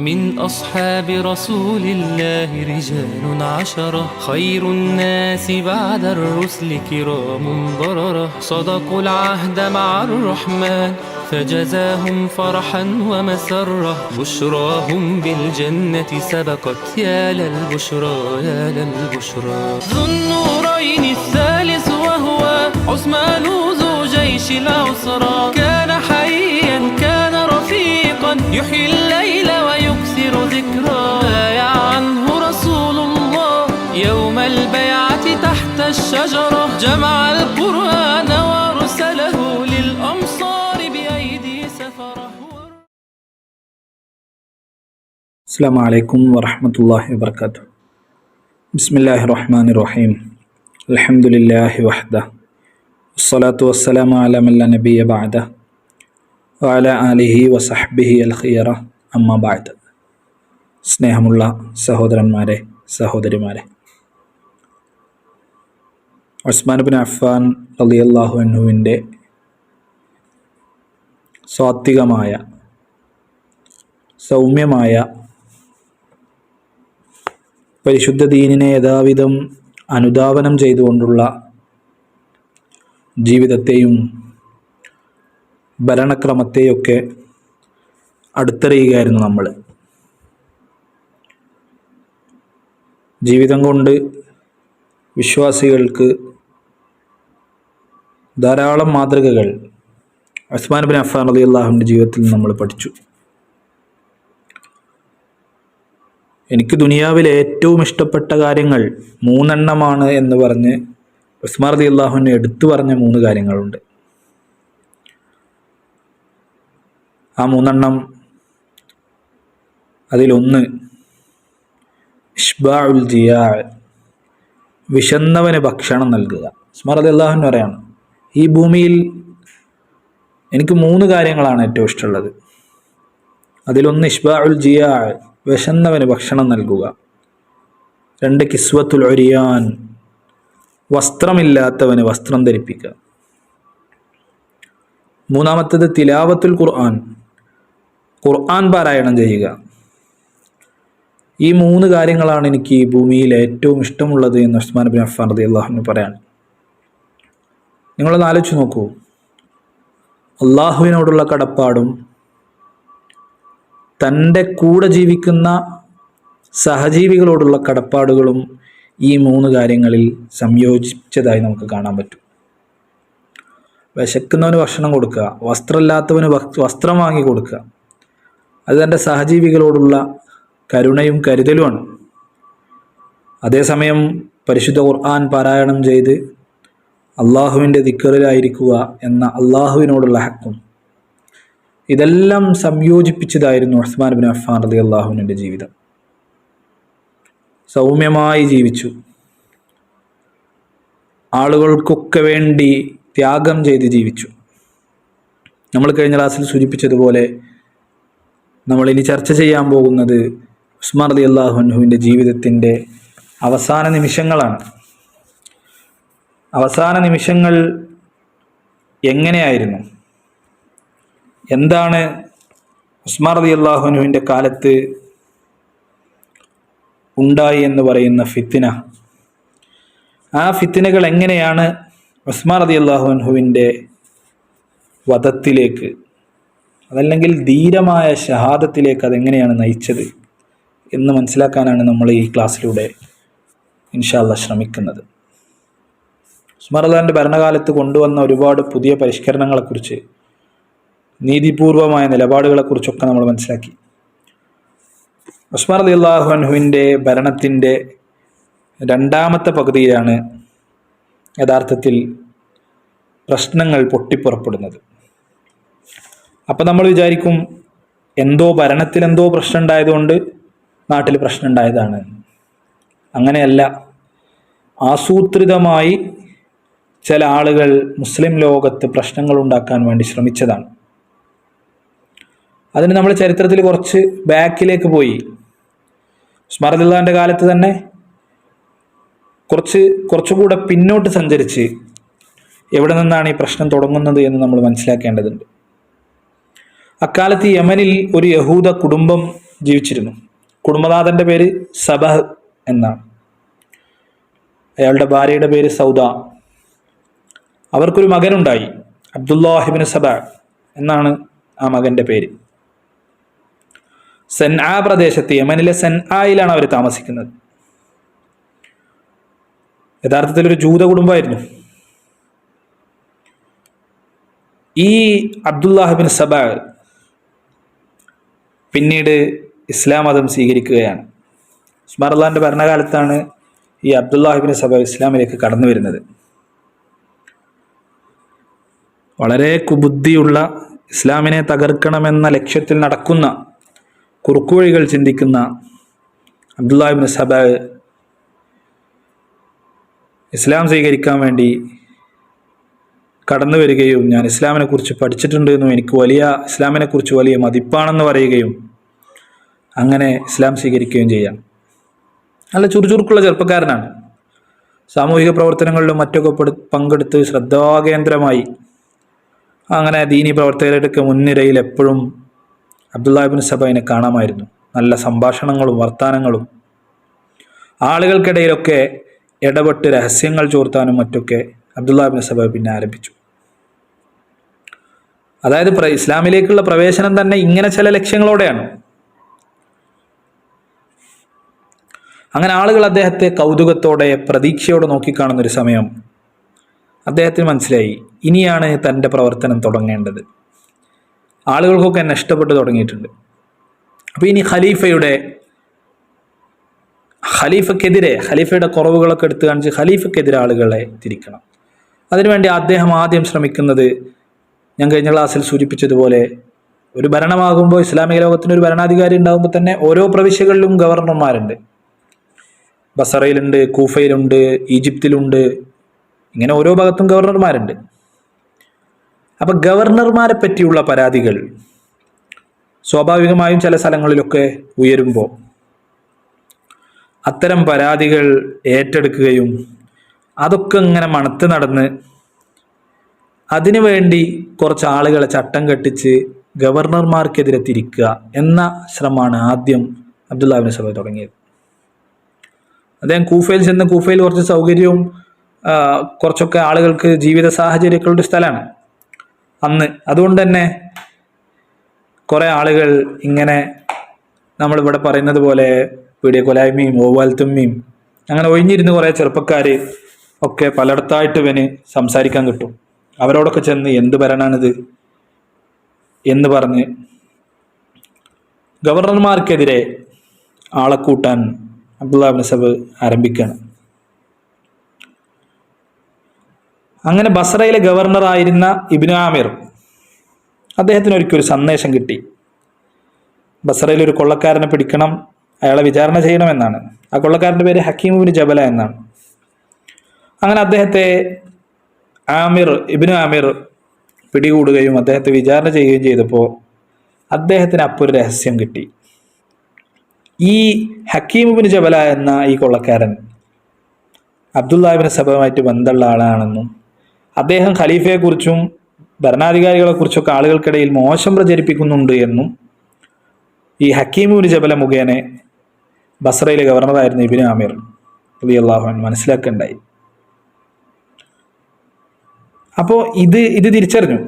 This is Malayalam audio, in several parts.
من أصحاب رسول الله رجال عشرة خير الناس بعد الرسل كرام بررة صدقوا العهد مع الرحمن فجزاهم فرحا ومسرة بشراهم بالجنة سبقت يا للبشرى يا للبشرى. ذو النورين الثالث وهو عثمان ذو جيش العسرى كان حيا كان رفيقا يحيي الليل ويكثر ذكرى بايع عنه رسول الله يوم البيعة تحت الشجرة جمع القرآن وارسله للأمصار بأيدي سفرة. السلام عليكم ورحمة الله وبركاته. بسم الله الرحمن الرحيم. الحمد لله وحده والصلاة والسلام على من لا نبي بعده وعلى آله وصحبه الخيرة أما بعد. സ്നേഹമുള്ള സഹോദരന്മാരെ സഹോദരിമാരെ, ഉസ്മാൻ ബിൻ അഫ്ഫാൻ റളിയല്ലാഹു അൻഹുവിൻ്റെ സാത്വികമായ സൗമ്യമായ പരിശുദ്ധ ദീനിനെ യഥാവിധം അനുധാവനം ചെയ്തുകൊണ്ടുള്ള ജീവിതത്തെയും ഭരണക്രമത്തെയൊക്കെ അടുത്തറിയുകയായിരുന്നു നമ്മൾ. ജീവിതം കൊണ്ട് വിശ്വാസികൾക്ക് ധാരാളം മാതൃകകൾ ഉസ്മാൻ ബിൻ അഫ്ഫാൻ റളിയല്ലാഹുവിൻ്റെ ജീവിതത്തിൽ നിന്ന് നമ്മൾ പഠിച്ചു. എനിക്ക് ദുനിയാവിലെ ഏറ്റവും ഇഷ്ടപ്പെട്ട കാര്യങ്ങൾ 3 എണ്ണമാണ് എന്ന് പറഞ്ഞ് ഉസ്മാൻ റളിയല്ലാഹുവിനെ എടുത്തു പറഞ്ഞ 3 കാര്യങ്ങളുണ്ട്. ആ 3 എണ്ണം, അതിലൊന്ന് ഇഷ്ബാഉൽ ജിയാ, വിശന്നവന് ഭക്ഷണം നൽകുക. ഉസ്മാൻ റളിയല്ലാഹു പറയാണ്, ഈ ഭൂമിയിൽ എനിക്ക് 3 കാര്യങ്ങളാണ് ഏറ്റവും ഇഷ്ടമുള്ളത്. അതിലൊന്ന് ഇഷ്ബാഉൽ ജിയാ, വിശന്നവന് ഭക്ഷണം നൽകുക. 2 കിസ്വത്തുൽ ഉരിയാൻ, വസ്ത്രമില്ലാത്തവന് വസ്ത്രം ധരിപ്പിക്കുക. 3-മത്തേത് തിലാവത്തുൽ ഖുർആൻ, ഖുർആൻ പാരായണം ചെയ്യുക. ഈ 3 കാര്യങ്ങളാണ് എനിക്ക് ഈ ഭൂമിയിൽ ഏറ്റവും ഇഷ്ടമുള്ളത് എന്ന് ഉസ്മാൻ ബിൻ അഫ്ഫാൻ റളിയല്ലാഹു അൻഹു പറയാണ്. നിങ്ങളൊന്ന് ആലോചിച്ച് നോക്കൂ, അള്ളാഹുവിനോടുള്ള കടപ്പാടും തൻ്റെ കൂടെ ജീവിക്കുന്ന സഹജീവികളോടുള്ള കടപ്പാടുകളും ഈ 3 കാര്യങ്ങളിൽ സംയോജിച്ചതായി നമുക്ക് കാണാൻ പറ്റും. വിശക്കുന്നവന് ഭക്ഷണം കൊടുക്കുക, വസ്ത്രമില്ലാത്തവന് വസ്ത്രം വാങ്ങി കൊടുക്കുക, അത് തൻ്റെ സഹജീവികളോടുള്ള കരുണയും കരുതലുമാണ്. അതേസമയം പരിശുദ്ധ ഖുർആൻ പാരായണം ചെയ്ത് അള്ളാഹുവിൻ്റെ ദിക്റിലായിരിക്കുക എന്ന അള്ളാഹുവിനോടുള്ള ഹക്കും, ഇതെല്ലാം സംയോജിപ്പിച്ചതായിരുന്നു ഉസ്മാൻ ബിൻ അഫ്ഫാൻ റളിയല്ലാഹുവിൻ്റെ ജീവിതം. സൗമ്യമായി ജീവിച്ചു, ആളുകൾക്കൊക്കെ വേണ്ടി ത്യാഗം ചെയ്ത് ജീവിച്ചു. നമ്മൾ കഴിഞ്ഞ ക്ലാസ്സിൽ സൂചിപ്പിച്ചതുപോലെ നമ്മൾ ഇനി ചർച്ച ചെയ്യാൻ പോകുന്നത് ഉസ്മാൻ റളിയല്ലാഹു അൻഹുവിൻ്റെ ജീവിതത്തിൻ്റെ അവസാന നിമിഷങ്ങളാണ്. അവസാന നിമിഷങ്ങൾ എങ്ങനെയായിരുന്നു, എന്താണ് ഉസ്മാൻ റളിയല്ലാഹു അൻഹുവിൻ്റെ കാലത്ത് ഉണ്ടായി എന്ന് പറയുന്ന ഫിത്ന, ആ ഫിത്നകൾ എങ്ങനെയാണ് ഉസ്മാൻ റളിയല്ലാഹു അൻഹുവിൻ്റെ വധത്തിലേക്ക്, അതല്ലെങ്കിൽ ധീരമായ ഷഹാദത്തിലേക്ക് അതെങ്ങനെയാണ് നയിച്ചത് എന്ന് മനസ്സിലാക്കാനാണ് നമ്മൾ ഈ ക്ലാസ്സിലൂടെ ഇൻഷാ അല്ലാഹ് ശ്രമിക്കുന്നത്. ഉസ്മാൻ റളിയല്ലാഹുവിൻ്റെ ഭരണകാലത്ത് കൊണ്ടുവന്ന ഒരുപാട് പുതിയ പരിഷ്കരണങ്ങളെക്കുറിച്ച്, നീതിപൂർവമായ നിലപാടുകളെക്കുറിച്ചൊക്കെ നമ്മൾ മനസ്സിലാക്കി. ഉസ്മാൻ റളിയല്ലാഹു അൻഹുവിൻ്റെ ഭരണത്തിൻ്റെ 2-മത്തെ പകുതിയിലാണ് യഥാർത്ഥത്തിൽ പ്രശ്നങ്ങൾ പൊട്ടിപ്പുറപ്പെടുന്നത്. അപ്പം നമ്മൾ വിചാരിക്കും, ഭരണത്തിൽ എന്തോ പ്രശ്നം ഉണ്ടായതുകൊണ്ട് നാട്ടിൽ പ്രശ്നം ഉണ്ടായതാണ്. അങ്ങനെയല്ല. ആസൂത്രിതമായി ചില ആളുകൾ മുസ്ലിം ലോകത്ത് പ്രശ്നങ്ങൾ ഉണ്ടാക്കാൻ വേണ്ടി ശ്രമിച്ചതാണ്. അതിന് നമ്മൾ ചരിത്രത്തിൽ കുറച്ച് ബാക്കിലേക്ക് പോയി. ഉസ്മാൻ റളിയല്ലാഹുവിൻ്റെ കാലത്ത് തന്നെ കുറച്ചുകൂടെ പിന്നോട്ട് സഞ്ചരിച്ച് എവിടെ നിന്നാണ് ഈ പ്രശ്നം തുടങ്ങുന്നത് എന്ന് നമ്മൾ മനസ്സിലാക്കേണ്ടതുണ്ട്. അക്കാലത്ത് യമനിൽ ഒരു യഹൂദ കുടുംബം ജീവിച്ചിരുന്നു. കുടുംബനാഥന്റെ പേര് സബഹ് എന്നാണ്. അയാളുടെ ഭാര്യയുടെ പേര് സൗദ. അവർക്കൊരു മകനുണ്ടായി, അബ്ദുല്ലാഹിബ്നു സബഹ് എന്നാണ് ആ മകന്റെ പേര്. സൻആ പ്രദേശത്ത്, യമനിലെ സൻആയിലാണ് അവർ താമസിക്കുന്നത്. യഥാർത്ഥത്തിൽ ഒരു ജൂത കുടുംബമായിരുന്നു. ഈ അബ്ദുല്ലാഹിബ്നു സബഹ് പിന്നീട് ഇസ്ലാം മതം സ്വീകരിക്കുകയാണ്. ഉസ്മാൻ റളിയല്ലാഹുവിന്റെ ഭരണകാലത്താണ് ഈ അബ്ദുല്ലാഹിബ്നു സബഹ് ഇസ്ലാമിലേക്ക് കടന്നു വരുന്നത്. വളരെ കുബുദ്ധിയുള്ള, ഇസ്ലാമിനെ തകർക്കണമെന്ന ലക്ഷ്യത്തിൽ നടക്കുന്ന, കുറുക്കുവഴികൾ ചിന്തിക്കുന്ന അബ്ദുല്ലാഹിബ്നു സബഹ് ഇസ്ലാം സ്വീകരിക്കാൻ വേണ്ടി കടന്നു വരികയും ഞാൻ ഇസ്ലാമിനെ കുറിച്ച് പഠിച്ചിട്ടുണ്ട് എന്നും എനിക്ക് ഇസ്ലാമിനെ കുറിച്ച് വലിയ മതിപ്പാണെന്ന് പറയുകയും അങ്ങനെ ഇസ്ലാം സ്വീകരിക്കുകയും ചെയ്യാം. നല്ല ചുറുചുറുക്കുള്ള ചെറുപ്പക്കാരനാണ്. സാമൂഹിക പ്രവർത്തനങ്ങളിലും മറ്റൊക്കെ പങ്കെടുത്ത് ശ്രദ്ധാകേന്ദ്രമായി അങ്ങനെ ദീനി പ്രവർത്തകരുടെയൊക്കെ മുൻനിരയിൽ എപ്പോഴും അബ്ദുല്ലാഹിബ്നു സബഹിനെ കാണാമായിരുന്നു. നല്ല സംഭാഷണങ്ങളും വർത്തമാനങ്ങളും, ആളുകൾക്കിടയിലൊക്കെ ഇടപെട്ട് രഹസ്യങ്ങൾ ചോർത്താനും മറ്റൊക്കെ അബ്ദുല്ലാഹിബ്നു സബഹ് പിന്നെ ആരംഭിച്ചു. അതായത് ഇസ്ലാമിലേക്കുള്ള പ്രവേശനം തന്നെ ഇങ്ങനെ ചില ലക്ഷ്യങ്ങളോടെയാണ്. അങ്ങനെ ആളുകൾ അദ്ദേഹത്തെ കൗതുകത്തോടെ, പ്രതീക്ഷയോടെ നോക്കിക്കാണുന്നൊരു സമയം അദ്ദേഹത്തിന് മനസ്സിലായി, ഇനിയാണ് തൻ്റെ പ്രവർത്തനം തുടങ്ങേണ്ടത്. ആളുകൾക്കൊക്കെ എന്നെ ഇഷ്ടപ്പെട്ടു തുടങ്ങിയിട്ടുണ്ട്. അപ്പോൾ ഇനി ഖലീഫയുടെ കുറവുകളൊക്കെ എടുത്തു കാണിച്ച് ഖലീഫയ്ക്കെതിരെ ആളുകളെ തിരിക്കണം. അതിനുവേണ്ടി അദ്ദേഹം ആദ്യം ശ്രമിക്കുന്നത്, ഞാൻ കഴിഞ്ഞ ക്ലാസ്സിൽ സൂചിപ്പിച്ചതുപോലെ, ഒരു ഭരണമാകുമ്പോൾ, ഇസ്ലാമിക ലോകത്തിന് ഒരു ഭരണാധികാരി ഉണ്ടാകുമ്പോൾ തന്നെ ഓരോ പ്രവിശ്യകളിലും ഗവർണർമാരുണ്ട്. ബസറയിലുണ്ട്, കൂഫയിലുണ്ട്, ഈജിപ്തിലുണ്ട്, ഇങ്ങനെ ഓരോ ഭാഗത്തും ഗവർണർമാരുണ്ട്. അപ്പം ഗവർണർമാരെ പറ്റിയുള്ള പരാതികൾ സ്വാഭാവികമായും ചില സ്ഥലങ്ങളിലൊക്കെ ഉയരുമ്പോൾ അത്തരം പരാതികൾ ഏറ്റെടുക്കുകയും അതൊക്കെ ഇങ്ങനെ മണത്ത് നടന്ന് അതിനുവേണ്ടി കുറച്ച് ആളുകളെ ചട്ടം കെട്ടിച്ച് ഗവർണർമാർക്കെതിരെ തിരിക്കുക എന്ന ശ്രമമാണ് ആദ്യം അബ്ദുല്ലാഹിബ്നു സബഹ് തുടങ്ങിയത്. അദ്ദേഹം കൂഫയിൽ ചെന്ന്, കൂഫയിൽ കുറച്ച് സൗകര്യവും കുറച്ചൊക്കെ ആളുകൾക്ക് ജീവിത സാഹചര്യമൊക്കെയുള്ള സ്ഥലമാണ് അന്ന്. അതുകൊണ്ട് തന്നെ കുറേ ആളുകൾ ഇങ്ങനെ നമ്മളിവിടെ പറയുന്നത് പോലെ പീഡിയക്കൊലായ്മയും ഓവാൽത്തുമ്മയും അങ്ങനെ ഒഴിഞ്ഞിരുന്ന് കുറേ ചെറുപ്പക്കാർ ഒക്കെ പലയിടത്തായിട്ട് ഇവന് സംസാരിക്കാൻ കിട്ടും. അവരോടൊക്കെ ചെന്ന് എന്ത് ഭരണമാണിത് എന്ന് പറഞ്ഞ് ഗവർണർമാർക്കെതിരെ ആളെ കൂട്ടാൻ അബ്ദുല്ലാഹിബ്നു സബഹ് ആരംഭിക്കുകയാണ്. അങ്ങനെ ബസ്രയിലെ ഗവർണറായിരുന്ന ഇബ്നു ആമിർ, അദ്ദേഹത്തിന് ഒരിക്കലും ഒരു സന്ദേശം കിട്ടി. ബസ്രയിൽ ഒരു കൊള്ളക്കാരനെ പിടിക്കണം, അയാളെ വിചാരണ ചെയ്യണമെന്നാണ്. ആ കൊള്ളക്കാരൻ്റെ പേര് ഹക്കീം ഇബ്നു ജബല എന്നാണ്. അങ്ങനെ അദ്ദേഹത്തെ ഇബ്നു ആമിർ പിടികൂടുകയും അദ്ദേഹത്തെ വിചാരണ ചെയ്യുകയും ചെയ്തപ്പോൾ അദ്ദേഹത്തിന് അപ്പോൾ ഒരു രഹസ്യം കിട്ടി. ഈ ഹക്കീം ഇബ്നു ജബല എന്ന ഈ കൊള്ളക്കാരൻ അബ്ദുല്ലാഹിബ്നു സബഹുമായിട്ട് ബന്ധമുള്ള ആളാണെന്നും അദ്ദേഹം ഖലീഫയെക്കുറിച്ചും ഭരണാധികാരികളെക്കുറിച്ചൊക്കെ ആളുകൾക്കിടയിൽ മോശം പ്രചരിപ്പിക്കുന്നുണ്ട് എന്നും ഈ ഹക്കീം ഇബ്നു ജബല മുഖേന ബസ്രയിലെ ഗവർണറായിരുന്ന ഇബ്നു ആമിർ റളിയല്ലാഹു അൻഹു മനസ്സിലാക്കുകയുണ്ടായി. അപ്പോൾ ഇത് തിരിച്ചറിഞ്ഞു.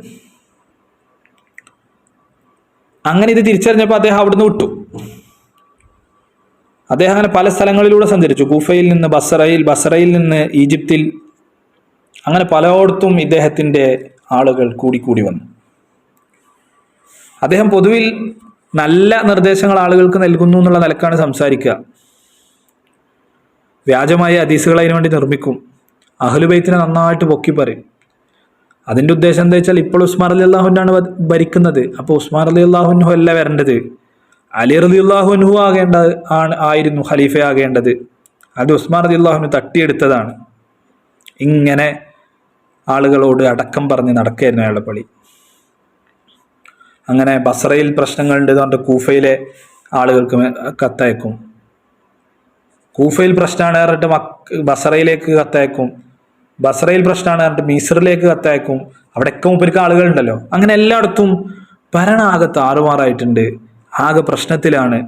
അങ്ങനെ ഇത് തിരിച്ചറിഞ്ഞപ്പോൾ അദ്ദേഹം അവിടുന്ന് വിട്ടു. അദ്ദേഹം അങ്ങനെ പല സ്ഥലങ്ങളിലൂടെ സഞ്ചരിച്ചു. കൂഫയിൽ നിന്ന് ബസറയിൽ നിന്ന് ഈജിപ്തിൽ, അങ്ങനെ പലയിടത്തും ഇദ്ദേഹത്തിൻ്റെ ആളുകൾ കൂടി വന്നു. അദ്ദേഹം പൊതുവിൽ നല്ല നിർദ്ദേശങ്ങൾ ആളുകൾക്ക് നൽകുന്നു എന്നുള്ള നിലക്കാണ് സംസാരിക്കുക. വ്യാജമായ ഹദീസുകൾ അതിനുവേണ്ടി നിർമ്മിക്കും. അഹ്ലുബൈത്തിനെ നന്നായിട്ട് പൊക്കി പറയും. അതിൻ്റെ ഉദ്ദേശം എന്താ വെച്ചാൽ, ഇപ്പോൾ ഉസ്മാൻ റളിയല്ലാഹു അൻഹു ആണ് ഭരിക്കുന്നത്. അപ്പോൾ ഉസ്മാൻ റളിയല്ലാഹു അൻഹു അല്ല വരേണ്ടത്, അലി റളിയല്ലാഹു അൻഹു ആയിരുന്നു ഖലീഫയാകേണ്ടത്. അത് ഉസ്മാൻ റളിയല്ലാഹു അൻഹു തട്ടിയെടുത്തതാണ്. ഇങ്ങനെ ആളുകളോട് അടക്കം പറഞ്ഞ് നടക്കുകയായിരുന്നു അയാളുടെ പണി. അങ്ങനെ ബസ്രയിൽ പ്രശ്നങ്ങളുണ്ട് പറഞ്ഞിട്ട് കൂഫയിലെ ആളുകൾക്ക് കത്തയക്കും. കൂഫയിൽ പ്രശ്നമാണ് പറഞ്ഞിട്ട് ബസറയിലേക്ക് കത്തയക്കും. ബസറയിൽ പ്രശ്നമാണ് പറഞ്ഞിട്ട് മിസ്റിലേക്ക് കത്തയക്കും. അവിടെയൊക്കെ മൂപ്പർക്ക് ആളുകളുണ്ടല്ലോ. അങ്ങനെ എല്ലായിടത്തും ഭരണം ആകെ താറുമാറായിട്ടുണ്ട്, ആകെ പ്രശ്നത്തിലാണ്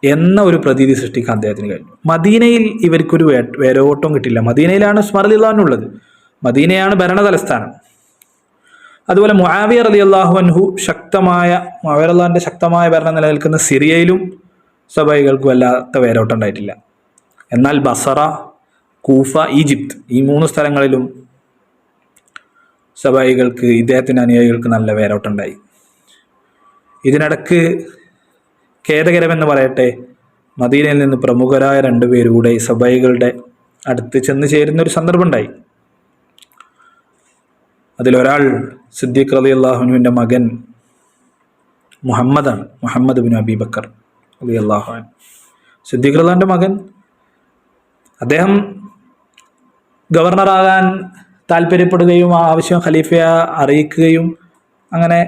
എന്ന ഒരു പ്രതീതി സൃഷ്ടിക്കാൻ അദ്ദേഹത്തിന് കഴിഞ്ഞു. മദീനയിൽ ഇവർക്കൊരു വേരോട്ടം കിട്ടില്ല. മദീനയിലാണ് ഉസ്മാൻ റളിയല്ലാഹു അൻഹു ഉള്ളത്. മദീനയാണ് ഭരണ തലസ്ഥാനം. അതുപോലെ മുആവിയ റളിയല്ലാഹു അൻഹു മുആവിയ റളിയല്ലാഹുവിന്റെ ശക്തമായ ഭരണം നിലനിൽക്കുന്ന സിറിയയിലും സബൈകൾക്ക് വല്ലാത്ത വേരോട്ടം ഉണ്ടായിട്ടില്ല. എന്നാൽ ബസറ, കൂഫ, ഈജിപ്ത് ഈ 3 സ്ഥലങ്ങളിലും സബൈകൾക്ക്, ഇദ്ദേഹത്തിന്റെ അനുയായികൾക്ക് നല്ല വേരോട്ടം ഉണ്ടായി. ഇതിനിടക്ക് ഖേദകരമെന്ന് പറയട്ടെ, മദീനയിൽ നിന്ന് പ്രമുഖരായ 2 പേരൂടെ സബൈകളുടെ അടുത്ത് ചെന്ന് ചേരുന്ന ഒരു സന്ദർഭം ഉണ്ടായി. അതിലൊരാൾ സിദ്ദീഖ് റളിയല്ലാഹു അൻഹുവിന്റെ മകൻ മുഹമ്മദാണ്. മുഹമ്മദ് ബിൻ അബീ ബക്കർ റളിയല്ലാഹു അൻഹു, സിദ്ദീഖ് റളിയല്ലാഹുവിന്റെ മകൻ. അദ്ദേഹം ഗവർണറാകാൻ താല്പര്യപ്പെടുകയും ആവശ്യം ഖലീഫയെ അറിയിക്കുകയും, അങ്ങനെ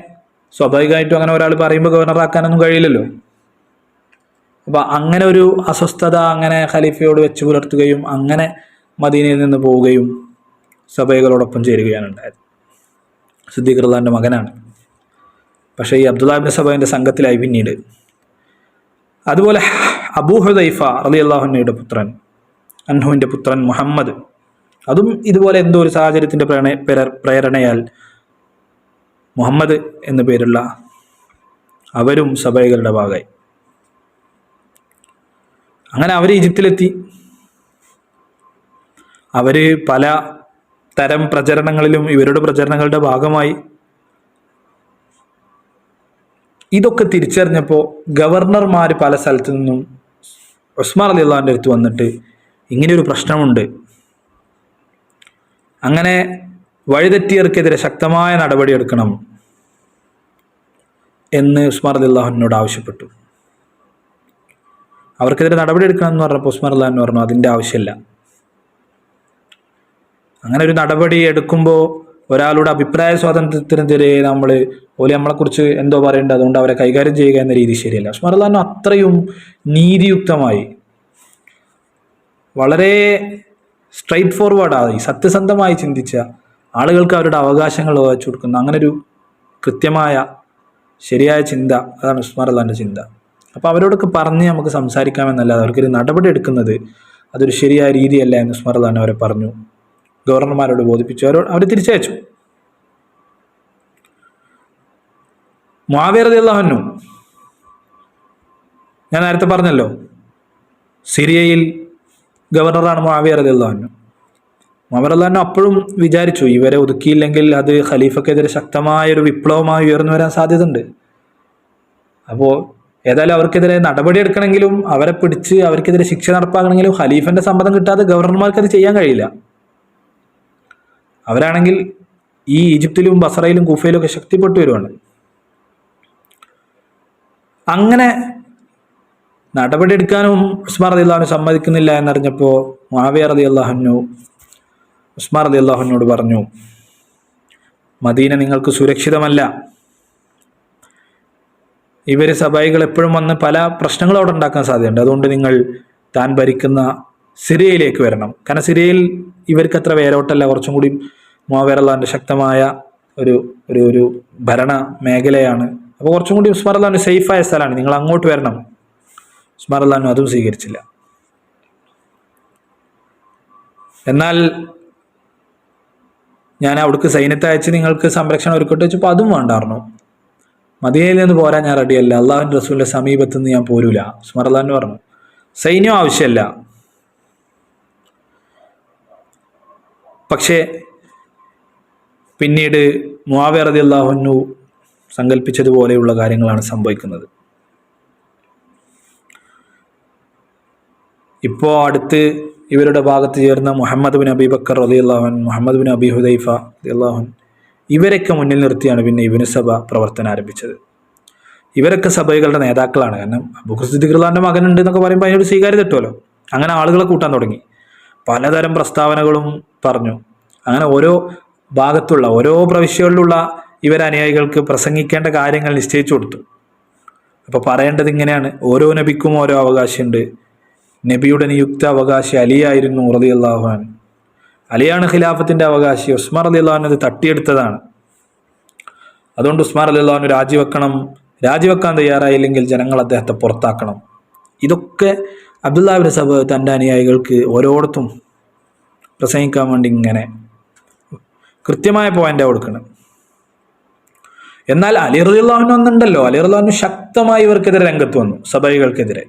സ്വാഭാവികമായിട്ടും അങ്ങനെ ഒരാൾ പറയുമ്പോൾ ഗവർണറാക്കാനൊന്നും കഴിയില്ലല്ലോ. അപ്പം അങ്ങനെ ഒരു അസ്വസ്ഥത അങ്ങനെ ഖലീഫയോട് വെച്ച് പുലർത്തുകയും അങ്ങനെ മദീനയിൽ നിന്ന് പോവുകയും സബൈകളോടൊപ്പം ചേരുകയാണ് ഉണ്ടായത്. സിദ്ദീഖ് റളിയല്ലാഹുവിന്റെ മകനാണ്. പക്ഷേ ഈ അബ്ദുല്ലാഹ് ഇബ്നു സബൈന്റെ സംഘത്തിലായി പിന്നീട്. അതുപോലെ അബൂ ഹുദൈഫ റളിയല്ലാഹുവിന്റെ പുത്രൻ മുഹമ്മദ്, അതും ഇതുപോലെ എന്തോ ഒരു സാഹചര്യത്തിന്റെ പ്രേരണയാൽ മുഹമ്മദ് എന്നു പേരുള്ള അവരും സബൈകളുടെ ഭാഗമായി. അങ്ങനെ അവർ ഈജിപ്തിലെത്തി. അവര് പല തരം പ്രചരണങ്ങളിലും ഇവരുടെ പ്രചരണങ്ങളുടെ ഭാഗമായി. ഇതൊക്കെ തിരിച്ചറിഞ്ഞപ്പോൾ ഗവർണർമാർ പല സ്ഥലത്തു നിന്നും ഉസ്മാൻ റളിയല്ലാഹുവിന്റെ അടുത്ത് വന്നിട്ട് ഇങ്ങനെയൊരു പ്രശ്നമുണ്ട്, അങ്ങനെ വഴിതെറ്റിയവർക്കെതിരെ ശക്തമായ നടപടിയെടുക്കണം എന്ന് ഉസ്മാൻ റളിയല്ലാഹുവിനോട് ആവശ്യപ്പെട്ടു. അവർക്കെതിരെ നടപടി എടുക്കണം എന്ന് പറഞ്ഞപ്പോൾ ഉസ്മാൻ റളിയല്ലാഹു പറഞ്ഞു അതിൻ്റെ ആവശ്യമില്ല. അങ്ങനെ ഒരു നടപടി എടുക്കുമ്പോൾ ഒരാളുടെ അഭിപ്രായ സ്വാതന്ത്ര്യത്തിനെതിരെ നമ്മളെക്കുറിച്ച് എന്തോ പറയേണ്ടത്, അതുകൊണ്ട് അവരെ കൈകാര്യം ചെയ്യുക എന്ന രീതി ശരിയല്ല. ഉസ്മാൻ റളിയല്ലാഹു അത്രയും നീതിയുക്തമായി, വളരെ സ്ട്രൈറ്റ് ഫോർവേഡായി, സത്യസന്ധമായി ചിന്തിച്ച, ആളുകൾക്ക് അവരുടെ അവകാശങ്ങൾ വഹിച്ചു കൊടുക്കുന്ന അങ്ങനെ ഒരു കൃത്യമായ ശരിയായ ചിന്ത, അതാണ് ഉസ്മാൻ റളിയല്ലാഹുവിന്റെ ചിന്ത. അപ്പോൾ അവരോടൊക്കെ പറഞ്ഞ് നമുക്ക് സംസാരിക്കാമെന്നല്ലാതെ അവർക്കൊരു നടപടി എടുക്കുന്നത് അതൊരു ശരിയായ രീതിയല്ല എന്ന് ഉസ്മാൻ റളിയല്ലാഹു അവരെ പറഞ്ഞു, ഗവർണർമാരോട് ബോധിപ്പിച്ചു. അവർ തിരിച്ചയച്ചു. മുആവിയ റളിയല്ലാഹു അൻഹു, ഞാൻ നേരത്തെ പറഞ്ഞല്ലോ സിറിയയിൽ ഗവർണറാണ് മുആവിയ റളിയല്ലാഹു അൻഹു. മുആവിയ റളിയല്ലാഹു അൻഹു അപ്പോഴും വിചാരിച്ചു ഇവരെ ഒതുക്കിയില്ലെങ്കിൽ അത് ഖലീഫക്കെതിരെ ശക്തമായൊരു വിപ്ലവമായി ഉയർന്നു വരാൻ സാധ്യതയുണ്ട്. അപ്പോൾ ഏതായാലും അവർക്കെതിരെ നടപടിയെടുക്കണമെങ്കിലും അവരെ പിടിച്ച് അവർക്കെതിരെ ശിക്ഷ നടപ്പാക്കണമെങ്കിലും ഖലീഫന്റെ സമ്മതം കിട്ടാതെ ഗവർണർമാർക്ക് അത് ചെയ്യാൻ കഴിയില്ല. അവരാണെങ്കിൽ ഈ ഈജിപ്തിലും ബസറയിലും കൂഫയിലും ഒക്കെ ശക്തിപ്പെട്ടു വരുവാണ്. അങ്ങനെ നടപടിയെടുക്കാനും ഉസ്മാൻ റളിയല്ലാഹു അൻഹു സമ്മതിക്കുന്നില്ല എന്നറിഞ്ഞപ്പോൾ മുആവിയ റളിയല്ലാഹു അൻഹു ഉസ്മാൻ റളിയല്ലാഹു അൻഹുവോട് പറഞ്ഞു, മദീന നിങ്ങൾക്ക് സുരക്ഷിതമല്ല. ഇവർ സബൈകൾ എപ്പോഴും വന്ന് പല പ്രശ്നങ്ങളും അവിടെ ഉണ്ടാക്കാൻ സാധ്യതയുണ്ട്. അതുകൊണ്ട് നിങ്ങൾ താൻ ഭരിക്കുന്ന സിറിയയിലേക്ക് വരണം. കാരണം സിറിയയിൽ ഇവർക്ക് അത്ര വേരോട്ടല്ല, കുറച്ചും കൂടി മുആവിയ റളിയല്ലാഹുവിന്റെ ശക്തമായ ഒരു ഭരണ മേഖലയാണ്. അപ്പോൾ കുറച്ചും കൂടി ഉസ്മാൻ റളിയല്ലാഹു അൻഹു സേഫായ സ്ഥലമാണ്, നിങ്ങൾ അങ്ങോട്ട് വരണം. ഉസ്മാൻ റളിയല്ലാഹു അൻഹു അതും സ്വീകരിച്ചില്ല. എന്നാൽ ഞാൻ അവിടേക്ക് സൈന്യത്തെ അയച്ച് നിങ്ങൾക്ക് സംരക്ഷണം ഒരുക്കട്ടെ വെച്ചപ്പോൾ അതും വേണ്ടായിരുന്നു. മദീനയിൽ നിന്ന് പോരാൻ ഞാൻ റെഡിയല്ല, അള്ളാഹുവിൻ്റെ റസൂലിന്റെ സമീപത്ത് നിന്ന് ഞാൻ പോരൂല ഉസ്മാൻ റളിയല്ലാഹു അൻഹു പറഞ്ഞു. സൈന്യം ആവശ്യമല്ല, പക്ഷേ പിന്നീട് മുആവിയ റളിയല്ലാഹു അൻഹു സങ്കല്പിച്ചതുപോലെയുള്ള കാര്യങ്ങളാണ് സംഭവിക്കുന്നത്. ഇപ്പോൾ അടുത്ത് ഇവരുടെ ഭാഗത്ത് ചേർന്ന മുഹമ്മദ് ബിൻ അബീ ബക്കർ റളിയല്ലാഹു അൻഹു, മുഹമ്മദ് ബിൻ അബീ ഹുദൈഫ റളിയല്ലാഹു അൻഹു, ഇവരൊക്കെ മുന്നിൽ നിർത്തിയാണ് പിന്നെ ഇബ്നു സബ പ്രവർത്തനം ആരംഭിച്ചത്. ഇവരൊക്കെ സബൈകളുടെ നേതാക്കളാണ്. കാരണം അബൂബക്കർ സിദ്ദീഖ് റളിയല്ലാഹുവിന്റെ മകനുണ്ട് എന്നൊക്കെ പറയുമ്പോൾ അതിനൊരു സ്വീകാര്യത കിട്ടുമല്ലോ. അങ്ങനെ ആളുകളെ കൂട്ടാൻ തുടങ്ങി, പലതരം പ്രസ്താവനകളും പറഞ്ഞു. അങ്ങനെ ഓരോ ഭാഗത്തുള്ള ഓരോ പ്രവിശ്യകളിലുള്ള ഇവരനുയായികൾക്ക് പ്രസംഗിക്കേണ്ട കാര്യങ്ങൾ നിശ്ചയിച്ചു കൊടുത്തു. അപ്പോൾ പറയേണ്ടത് ഇങ്ങനെയാണ്: ഓരോ നബിക്കും ഓരോ അവകാശമുണ്ട്. നബിയുടെ നിയുക്ത അവകാശി അലിയായിരുന്നു റളിയല്ലാഹു അൻഹു. അലിയാണ് ഖിലാഫത്തിന്റെ അവകാശി. ഉസ്മാൻ റളിയല്ലാഹു അൻഹു അത് തട്ടിയെടുത്തതാണ്. അതുകൊണ്ട് ഉസ്മാൻ റളിയല്ലാഹു അൻഹു രാജിവെക്കാൻ തയ്യാറായില്ലെങ്കിൽ ജനങ്ങൾ അദ്ദേഹത്തെ പുറത്താക്കണം. ഇതൊക്കെ അബ്ദുല്ലാഹ് ഇബ്നു സബ തൻ്റെ അനുയായികൾക്ക് ഓരോടത്തും പ്രസംഗിക്കാൻ വേണ്ടി ഇങ്ങനെ കൃത്യമായ പോയിന്റാണ് കൊടുക്കണം. എന്നാൽ അലി റളിയല്ലാഹു അൻഹു ഒന്നുണ്ടല്ലോ, അലി റളിയല്ലാഹു അൻഹു ശക്തമായി ഇവർക്കെതിരെ രംഗത്ത് വന്നു, സബൈകൾക്കെതിരെ.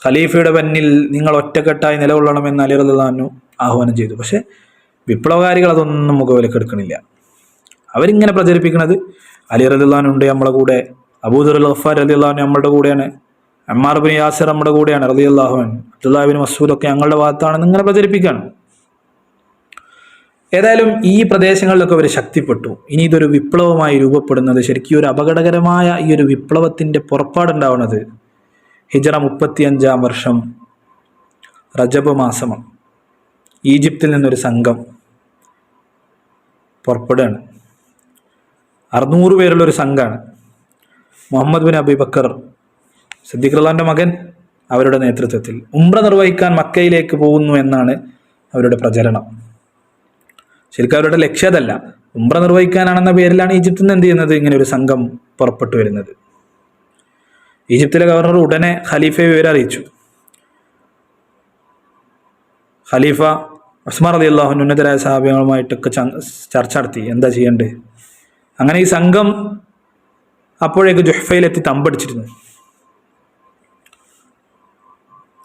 ഖലീഫയുടെ പിന്നിൽ നിങ്ങൾ ഒറ്റക്കെട്ടായി നിലകൊള്ളണമെന്ന് അലി റളിയല്ലാഹു അൻഹു ആഹ്വാനം ചെയ്തു. പക്ഷെ വിപ്ലവകാരികൾ അതൊന്നും മുഖവിലക്കെടുക്കണില്ല. അവരിങ്ങനെ പ്രചരിപ്പിക്കുന്നത് അലി റളിയല്ലാഹു അൻഹു ഉണ്ട് നമ്മളെ കൂടെ, അബൂദർ ഗഫാർ റളിയല്ലാഹു അൻഹു നമ്മുടെ കൂടെയാണ്, അമ്മാർ ഇബ്നു യാസിർ നമ്മുടെ കൂടെയാണ് റളിയല്ലാഹു അൻഹു, അബ്ദുല്ലാഹ് ഇബ്നു മസ്ഊദ് ഒക്കെ ഞങ്ങളുടെ ഭാഗത്താണെന്ന് ഇങ്ങനെ പ്രചരിപ്പിക്കുകയാണ്. ഏതായാലും ഈ പ്രദേശങ്ങളിലൊക്കെ അവർ ശക്തിപ്പെട്ടു. ഇനി ഇതൊരു വിപ്ലവമായി രൂപപ്പെടുന്നത്, ശരിക്കും ഒരു അപകടകരമായ ഈ ഒരു വിപ്ലവത്തിൻ്റെ പുറപ്പാടുണ്ടാവുന്നത് ഹിജറ 35-ാം വർഷം റജബ് മാസമാണ്. ഈജിപ്തിൽ നിന്നൊരു സംഘം പുറപ്പെടുകയാണ്. 600 പേരുള്ളൊരു സംഘമാണ്. മുഹമ്മദ് ബിൻ അബൂബക്കർ സിദ്ദീഖ് റളിയല്ലാഹുവിൻ്റെ മകൻ അവരുടെ നേതൃത്വത്തിൽ ഉംറ നിർവഹിക്കാൻ മക്കയിലേക്ക് പോകുന്നു എന്നാണ് അവരുടെ പ്രചരണം. ശരിക്കും അവരുടെ ലക്ഷ്യം അതല്ല, ഉംറ നിർവഹിക്കാനാണെന്ന പേരിലാണ് ഈജിപ്തിൽ നിന്ന് എന്ത് ചെയ്യുന്നത്, ഇങ്ങനെ ഒരു സംഘം പുറപ്പെട്ടു വരുന്നത്. ഈജിപ്തിലെ ഗവർണർ ഉടനെ ഖലീഫയെ വിവരം അറിയിച്ചു. ഖലീഫ ഉസ്മാൻ റളിയല്ലാഹു അൻഹു ഉന്നതരായ സഹാബികളുമായിട്ടൊക്കെ ചർച്ച നടത്തി, എന്താ ചെയ്യേണ്ടത്. അങ്ങനെ ഈ സംഘം അപ്പോഴേക്ക് ജുഹ്ഫയിലെത്തി തമ്പടിച്ചിരുന്നു.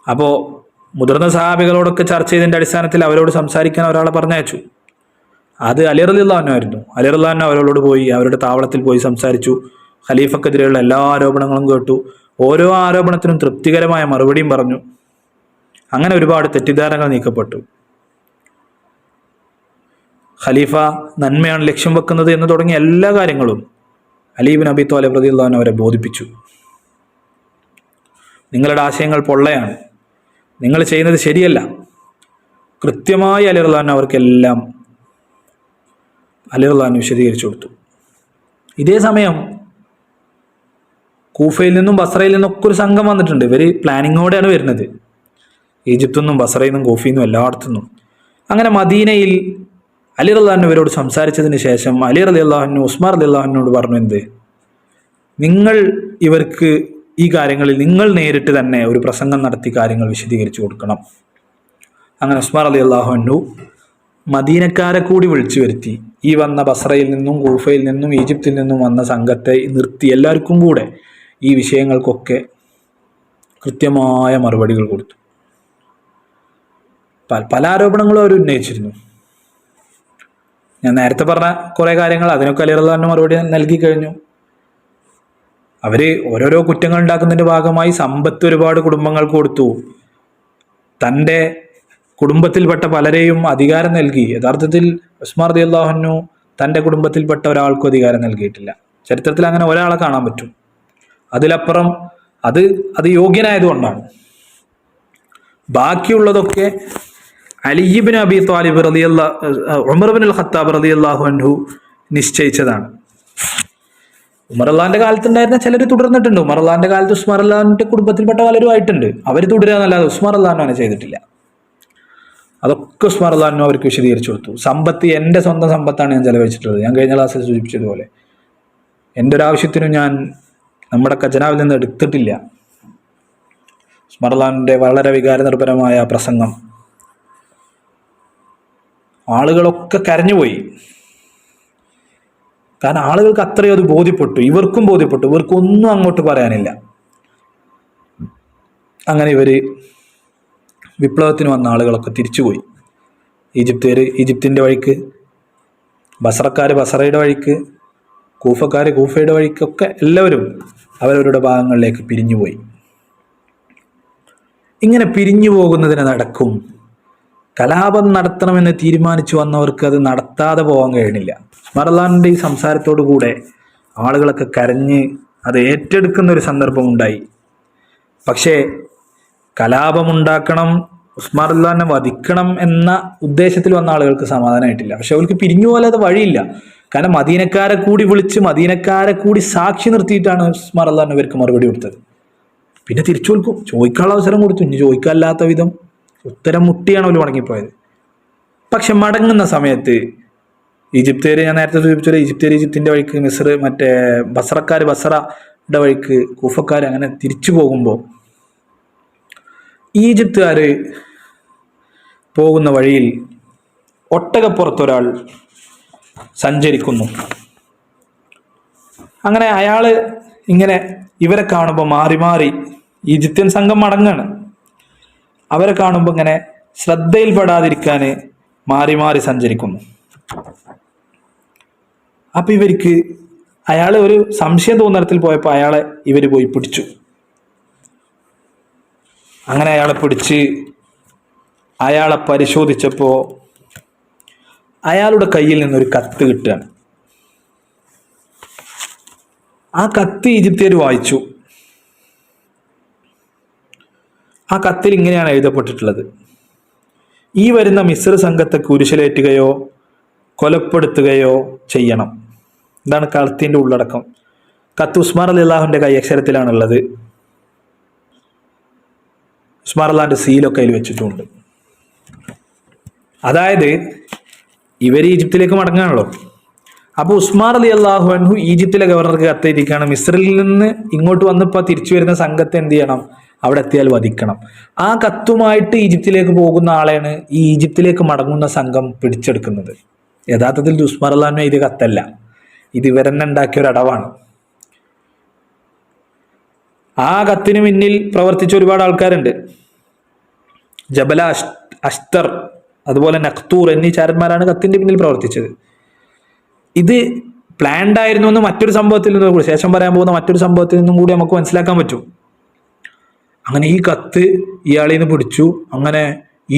അപ്പോൾ മുതിർന്ന സഹാബികളോടൊക്കെ ചർച്ച ചെയ്തതിൻ്റെ അടിസ്ഥാനത്തിൽ അവരോട് സംസാരിക്കാൻ ഒരാളെ പറഞ്ഞയച്ചു. അത് അലി റളിയല്ലാഹു അൻഹു ആയിരുന്നു. അലി റളിയല്ലാഹു അൻഹു അവരോട് പോയി അവരുടെ താവളത്തിൽ പോയി സംസാരിച്ചു. ഖലീഫക്കെതിരെയുള്ള എല്ലാ ആരോപണങ്ങളും കേട്ടു. ഓരോ ആരോപണത്തിനും തൃപ്തികരമായ മറുപടിയും പറഞ്ഞു. അങ്ങനെ ഒരുപാട് തെറ്റിദ്ധാരണകൾ നീക്കപ്പെട്ടു. ഖലീഫ നന്മയാണ് ലക്ഷ്യം വെക്കുന്നത് എന്ന് തുടങ്ങിയ എല്ലാ കാര്യങ്ങളും അലി ഇബ്നു അബീ ത്വാലിബ് റളിയല്ലാഹു അൻഹു അവരെ ബോധിപ്പിച്ചു. നിങ്ങളുടെ ആശയങ്ങൾ പൊള്ളയാണ്, നിങ്ങൾ ചെയ്യുന്നത് ശരിയല്ല. കൃത്യമായി അലി റളിയല്ലാഹു അൻഹു അവർക്കെല്ലാം അലി റളിയല്ലാഹു അൻഹു വിശദീകരിച്ചു കൊടുത്തു. ഇതേ സമയം കൂഫയിൽ നിന്നും ബസ്രയിൽ നിന്നൊക്കെ ഒരു സംഘം വന്നിട്ടുണ്ട്. ഇവർ പ്ലാനിങ്ങോടെയാണ് വരുന്നത്, ഈജിപ്തിൽ നിന്നും ബസ്രയിൽ നിന്നും കൂഫയിൽ നിന്നും എല്ലായിടത്തുനിന്നും. അങ്ങനെ മദീനയിൽ അലി റളിയല്ലാഹു അൻഹു ഇവരോട് സംസാരിച്ചതിന് ശേഷം അലി റളിയല്ലാഹു അൻഹു ഉസ്മാൻ റളിയല്ലാഹു അൻഹുവിനോട് പറഞ്ഞു, എന്ത്, നിങ്ങൾ ഇവർക്ക് ഈ കാര്യങ്ങളിൽ നിങ്ങൾ നേരിട്ട് തന്നെ ഒരു പ്രസംഗം നടത്തി കാര്യങ്ങൾ വിശദീകരിച്ചു കൊടുക്കണം. അങ്ങനെ ഉസ്മാൻ റളിയല്ലാഹു അൻഹു മദീനക്കാരെ കൂടി വിളിച്ചു വരുത്തി. ഈ വന്ന ബസ്രയിൽ നിന്നും കൂഫയിൽ നിന്നും ഈജിപ്തിൽ നിന്നും വന്ന സംഘത്തെ നിർത്തി എല്ലാവർക്കും കൂടെ ഈ വിഷയങ്ങൾക്കൊക്കെ കൃത്യമായ മറുപടികൾ കൊടുത്തു. പല ആരോപണങ്ങളും അവർ ഉന്നയിച്ചിരുന്നു. ഞാൻ നേരത്തെ പറഞ്ഞ കുറേ കാര്യങ്ങൾ അതിനൊക്കെ അലി റളിയല്ലാഹു അൻഹു മറുപടി നൽകി കഴിഞ്ഞു. അവർ ഓരോരോ കുറ്റങ്ങൾ ഉണ്ടാക്കുന്നതിൻ്റെ ഭാഗമായി സമ്പത്ത് ഒരുപാട് കുടുംബങ്ങൾക്ക് കൊടുത്തു. തൻ്റെ കുടുംബത്തിൽപ്പെട്ട പലരെയും അധികാരം നൽകി. യഥാർത്ഥത്തിൽ ഉസ്മാൻ റളിയല്ലാഹു അൻഹു തൻ്റെ കുടുംബത്തിൽപ്പെട്ട ഒരാൾക്കും അധികാരം നൽകിയിട്ടില്ല. ചരിത്രത്തിൽ അങ്ങനെ ഒരാളെ കാണാൻ പറ്റും. അതിലപ്പുറം അത് യോഗ്യനായതുകൊണ്ടാണ്. ബാക്കിയുള്ളതൊക്കെ അലി ഇബ്നു അബീ ത്വാലിബ് ഉമർ ഇബ്നുൽ ഖത്താബ് റളിയല്ലാഹു അൻഹു നിശ്ചയിച്ചതാണ്. ഉമർ അള്ളാഹിന്റെ കാലത്തുണ്ടായിരുന്ന ചിലർ തുടർന്നിട്ടുണ്ട്. ഉമർ അള്ളാഹിന്റെ കാലത്ത് ഉസ്മാൻ അള്ളാഹിന്റെ കുടുംബത്തിൽപ്പെട്ട പലരും ആയിട്ടുണ്ട്. അവർ തുടരുകയെന്നല്ലാതെ ഉസ്മാൻ അള്ളാഹു അങ്ങനെ ചെയ്തിട്ടില്ല. അതൊക്കെ ഉസ്മാൻ അള്ളാഹു അൻഹു അവർക്ക് വിശദീകരിച്ചു കൊടുത്തു. സമ്പത്ത് എൻ്റെ സ്വന്തം സമ്പത്താണ് ഞാൻ ചെലവഴിച്ചിട്ടുള്ളത്. ഞാൻ കഴിഞ്ഞ ക്ലാസ്സിൽ സൂചിപ്പിച്ചതുപോലെ എൻ്റെ ഒരു ആവശ്യത്തിനും ഞാൻ നമ്മുടെ ഖജനാവിൽ നിന്ന് എടുത്തിട്ടില്ല. ഉസ്മാൻ അള്ളാഹിന്റെ വളരെ വികാരനിർഭരമായ പ്രസംഗം ആളുകളൊക്കെ കരഞ്ഞുപോയി. കാരണം ആളുകൾക്ക് അത്രയും അത് ബോധ്യപ്പെട്ടു, ഇവർക്കും ബോധ്യപ്പെട്ടു, ഇവർക്കൊന്നും അങ്ങോട്ട് പറയാനില്ല. അങ്ങനെ വിപ്ലവത്തിന് വന്ന ആളുകളൊക്കെ തിരിച്ചുപോയി. ഈജിപ്തുകാർ ഈജിപ്തിൻ്റെ വഴിക്ക്, ബസറക്കാർ ബസറയുടെ വഴിക്ക്, കൂഫക്കാർ കൂഫയുടെ വഴിക്കൊക്കെ എല്ലാവരും അവരവരുടെ ഭാഗങ്ങളിലേക്ക് പിരിഞ്ഞുപോയി. ഇങ്ങനെ പിരിഞ്ഞു പോകുന്നതിന് നടക്കും കലാപം നടത്തണമെന്ന് തീരുമാനിച്ചു വന്നവർക്ക് അത് നടത്താതെ പോകാൻ കഴിയണില്ല. ഉസ്മാൻ അള്ളാഹിന്റെ ഈ സംസാരത്തോടു കൂടെ ആളുകളൊക്കെ കരഞ്ഞ് അത് ഏറ്റെടുക്കുന്ന ഒരു സന്ദർഭം ഉണ്ടായി. പക്ഷേ കലാപമുണ്ടാക്കണം, ഉസ്മാൻ അള്ളാഹിനെ വധിക്കണം എന്ന ഉദ്ദേശത്തിൽ വന്ന ആളുകൾക്ക് സമാധാനമായിട്ടില്ല. പക്ഷെ അവർക്ക് പിരിഞ്ഞു പോലാതെ വഴിയില്ല. കാരണം മദീനക്കാരെ കൂടി വിളിച്ച് മദീനക്കാരെ കൂടി സാക്ഷി നിർത്തിയിട്ടാണ് ഉസ്മാൻ അള്ളാഹിന് ഇവർക്ക് മറുപടി കൊടുത്തത്. പിന്നെ തിരിച്ചു കൊടുക്കും, ചോദിക്കാനുള്ള അവസരം കൊടുത്തു. ഇനി ചോദിക്കാനില്ലാത്ത വിധം ഉത്തരം മുട്ടിയാണ് അവർ മടങ്ങിപ്പോയത്. പക്ഷെ മടങ്ങുന്ന സമയത്ത് ഈജിപ്തുകാർ ഞാൻ നേരത്തെ സൂചിപ്പിച്ചത് ഈജിപ്തുകാർ ഈജിപ്തിൻ്റെ വഴിക്ക്, മിസ്ർ മറ്റേ ബസറക്കാർ ബസറയുടെ വഴിക്ക്, കൂഫക്കാർ അങ്ങനെ തിരിച്ചു പോകുമ്പോൾ ഈജിപ്തുകാർ പോകുന്ന വഴിയിൽ ഒട്ടകപ്പുറത്തൊരാൾ സഞ്ചരിക്കുന്നു. അങ്ങനെ അയാൾ ഇങ്ങനെ ഇവരെ കാണുമ്പോൾ മാറി മാറി, ഈജിപ്ഷ്യൻ സംഘം മടങ്ങാണ്, അവരെ കാണുമ്പോൾ ഇങ്ങനെ ശ്രദ്ധയിൽപ്പെടാതിരിക്കാൻ മാറി മാറി സഞ്ചരിക്കുന്നു. അപ്പം ഇവർക്ക് അയാൾ ഒരു സംശയം തോന്നലത്തിൽ പോയപ്പോൾ അയാളെ ഇവർ പോയി പിടിച്ചു. അങ്ങനെ അയാളെ പിടിച്ച് അയാളെ പരിശോധിച്ചപ്പോൾ അയാളുടെ കയ്യിൽ നിന്നൊരു കത്ത് കിട്ടുകയാണ്. ആ കത്ത് ഈജിപ്തുകാർ വായിച്ചു. ആ കത്തിൽ ഇങ്ങനെയാണ് എഴുതപ്പെട്ടിട്ടുള്ളത്: ഈ വരുന്ന മിസ്ർ സംഘത്തെ കുരിശിലേറ്റുകയോ കൊലപ്പെടുത്തുകയോ ചെയ്യണം. ഇതാണ് കത്തിൻ്റെ ഉള്ളടക്കം. കത്ത് ഉസ്മാൻ റളിയല്ലാഹുവിൻ്റെ കൈയക്ഷരത്തിലാണുള്ളത്. ഉസ്മാൻ റളിയല്ലാഹുവിൻ്റെ സീലൊക്കെ അതിൽ വെച്ചിട്ടുണ്ട്. അതായത് ഇവർ ഈജിപ്തിലേക്ക് മടങ്ങാണല്ലോ. അപ്പോൾ ഉസ്മാൻ റളിയല്ലാഹു അൻഹു ഈജിപ്തിലെ ഗവർണർക്ക് കത്തെഴുതിക്കാണ്, മിസ്രിൽ നിന്ന് ഇങ്ങോട്ട് വന്നിപ്പോൾ തിരിച്ചു വരുന്ന സംഘത്തെ എന്ത് ചെയ്യണം, അവിടെ എത്തിയാൽ വധിക്കണം. ആ കത്തുമായിട്ട് ഈജിപ്തിലേക്ക് പോകുന്ന ആളെയാണ് ഈ ഈജിപ്തിലേക്ക് മടങ്ങുന്ന സംഘം പിടിച്ചെടുക്കുന്നത്. യഥാർത്ഥത്തിൽ ഇത് ഉസ്മാൻ റളിയല്ലാഹു അൻഹു എഴുതിയ കത്തല്ല, ഇത് ഇവരെന്നെ ഉണ്ടാക്കിയ ഒരു അടവാണ്. ആ കത്തിന് പിന്നിൽ പ്രവർത്തിച്ച ഒരുപാട് ആൾക്കാരുണ്ട്. ജബല അഷ്തർ, അതുപോലെ നഖ്തൂർ എന്നീ ചാരന്മാരാണ് കത്തിന്റെ പിന്നിൽ പ്രവർത്തിച്ചത്. ഇത് പ്ലാൻഡ് ആയിരുന്നു എന്ന് മറ്റൊരു സംഭവത്തിൽ നിന്നും കൂടി, ശേഷം പറയാൻ പോകുന്ന മറ്റൊരു സംഭവത്തിൽ നിന്നും കൂടി നമുക്ക് മനസ്സിലാക്കാൻ പറ്റും. അങ്ങനെ ഈ കത്ത് ഇയാളിൽ നിന്ന് പിടിച്ചു. അങ്ങനെ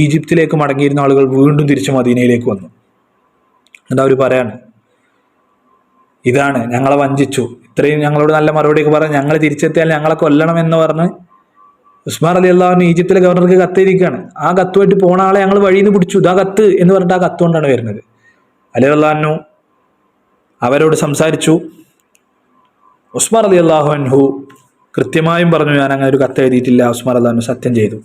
ഈജിപ്തിലേക്ക് മടങ്ങിയിരുന്ന ആളുകൾ വീണ്ടും തിരിച്ചു മദീനയിലേക്ക് വന്നു. എന്താ അവർ പറയാണ്, ഇതാണ് ഞങ്ങളെ വഞ്ചിച്ചു, ഇത്രയും ഞങ്ങളോട് നല്ല മറുപടിയൊക്കെ പറഞ്ഞ് ഞങ്ങൾ തിരിച്ചെത്തിയാൽ ഞങ്ങളെ കൊല്ലണം എന്ന് പറഞ്ഞ് ഉസ്മാൻ റളിയല്ലാഹു അൻഹു ഈജിപ്തിലെ ഗവർണർക്ക് കത്തെഴുതിയിരിക്കുകയാണ്. ആ കത്തുമായിട്ട് പോണ ആളെ ഞങ്ങൾ വഴിയിൽ നിന്ന് പിടിച്ചു, ഇതാ കത്ത് എന്ന് പറഞ്ഞിട്ട് ആ കത്ത് കൊണ്ടാണ് വരുന്നത്. അലി റളിയല്ലാഹു അൻഹു അവരോട് സംസാരിച്ചു. ഉസ്മാൻ റളിയല്ലാഹു അൻഹു കൃത്യമായും പറഞ്ഞു, ഞാൻ അങ്ങനെ ഒരു കത്ത് എഴുതിയിട്ടില്ല. ഉസ്മാൻ റളിയല്ലാഹു അൻഹു സത്യം ചെയ്തു.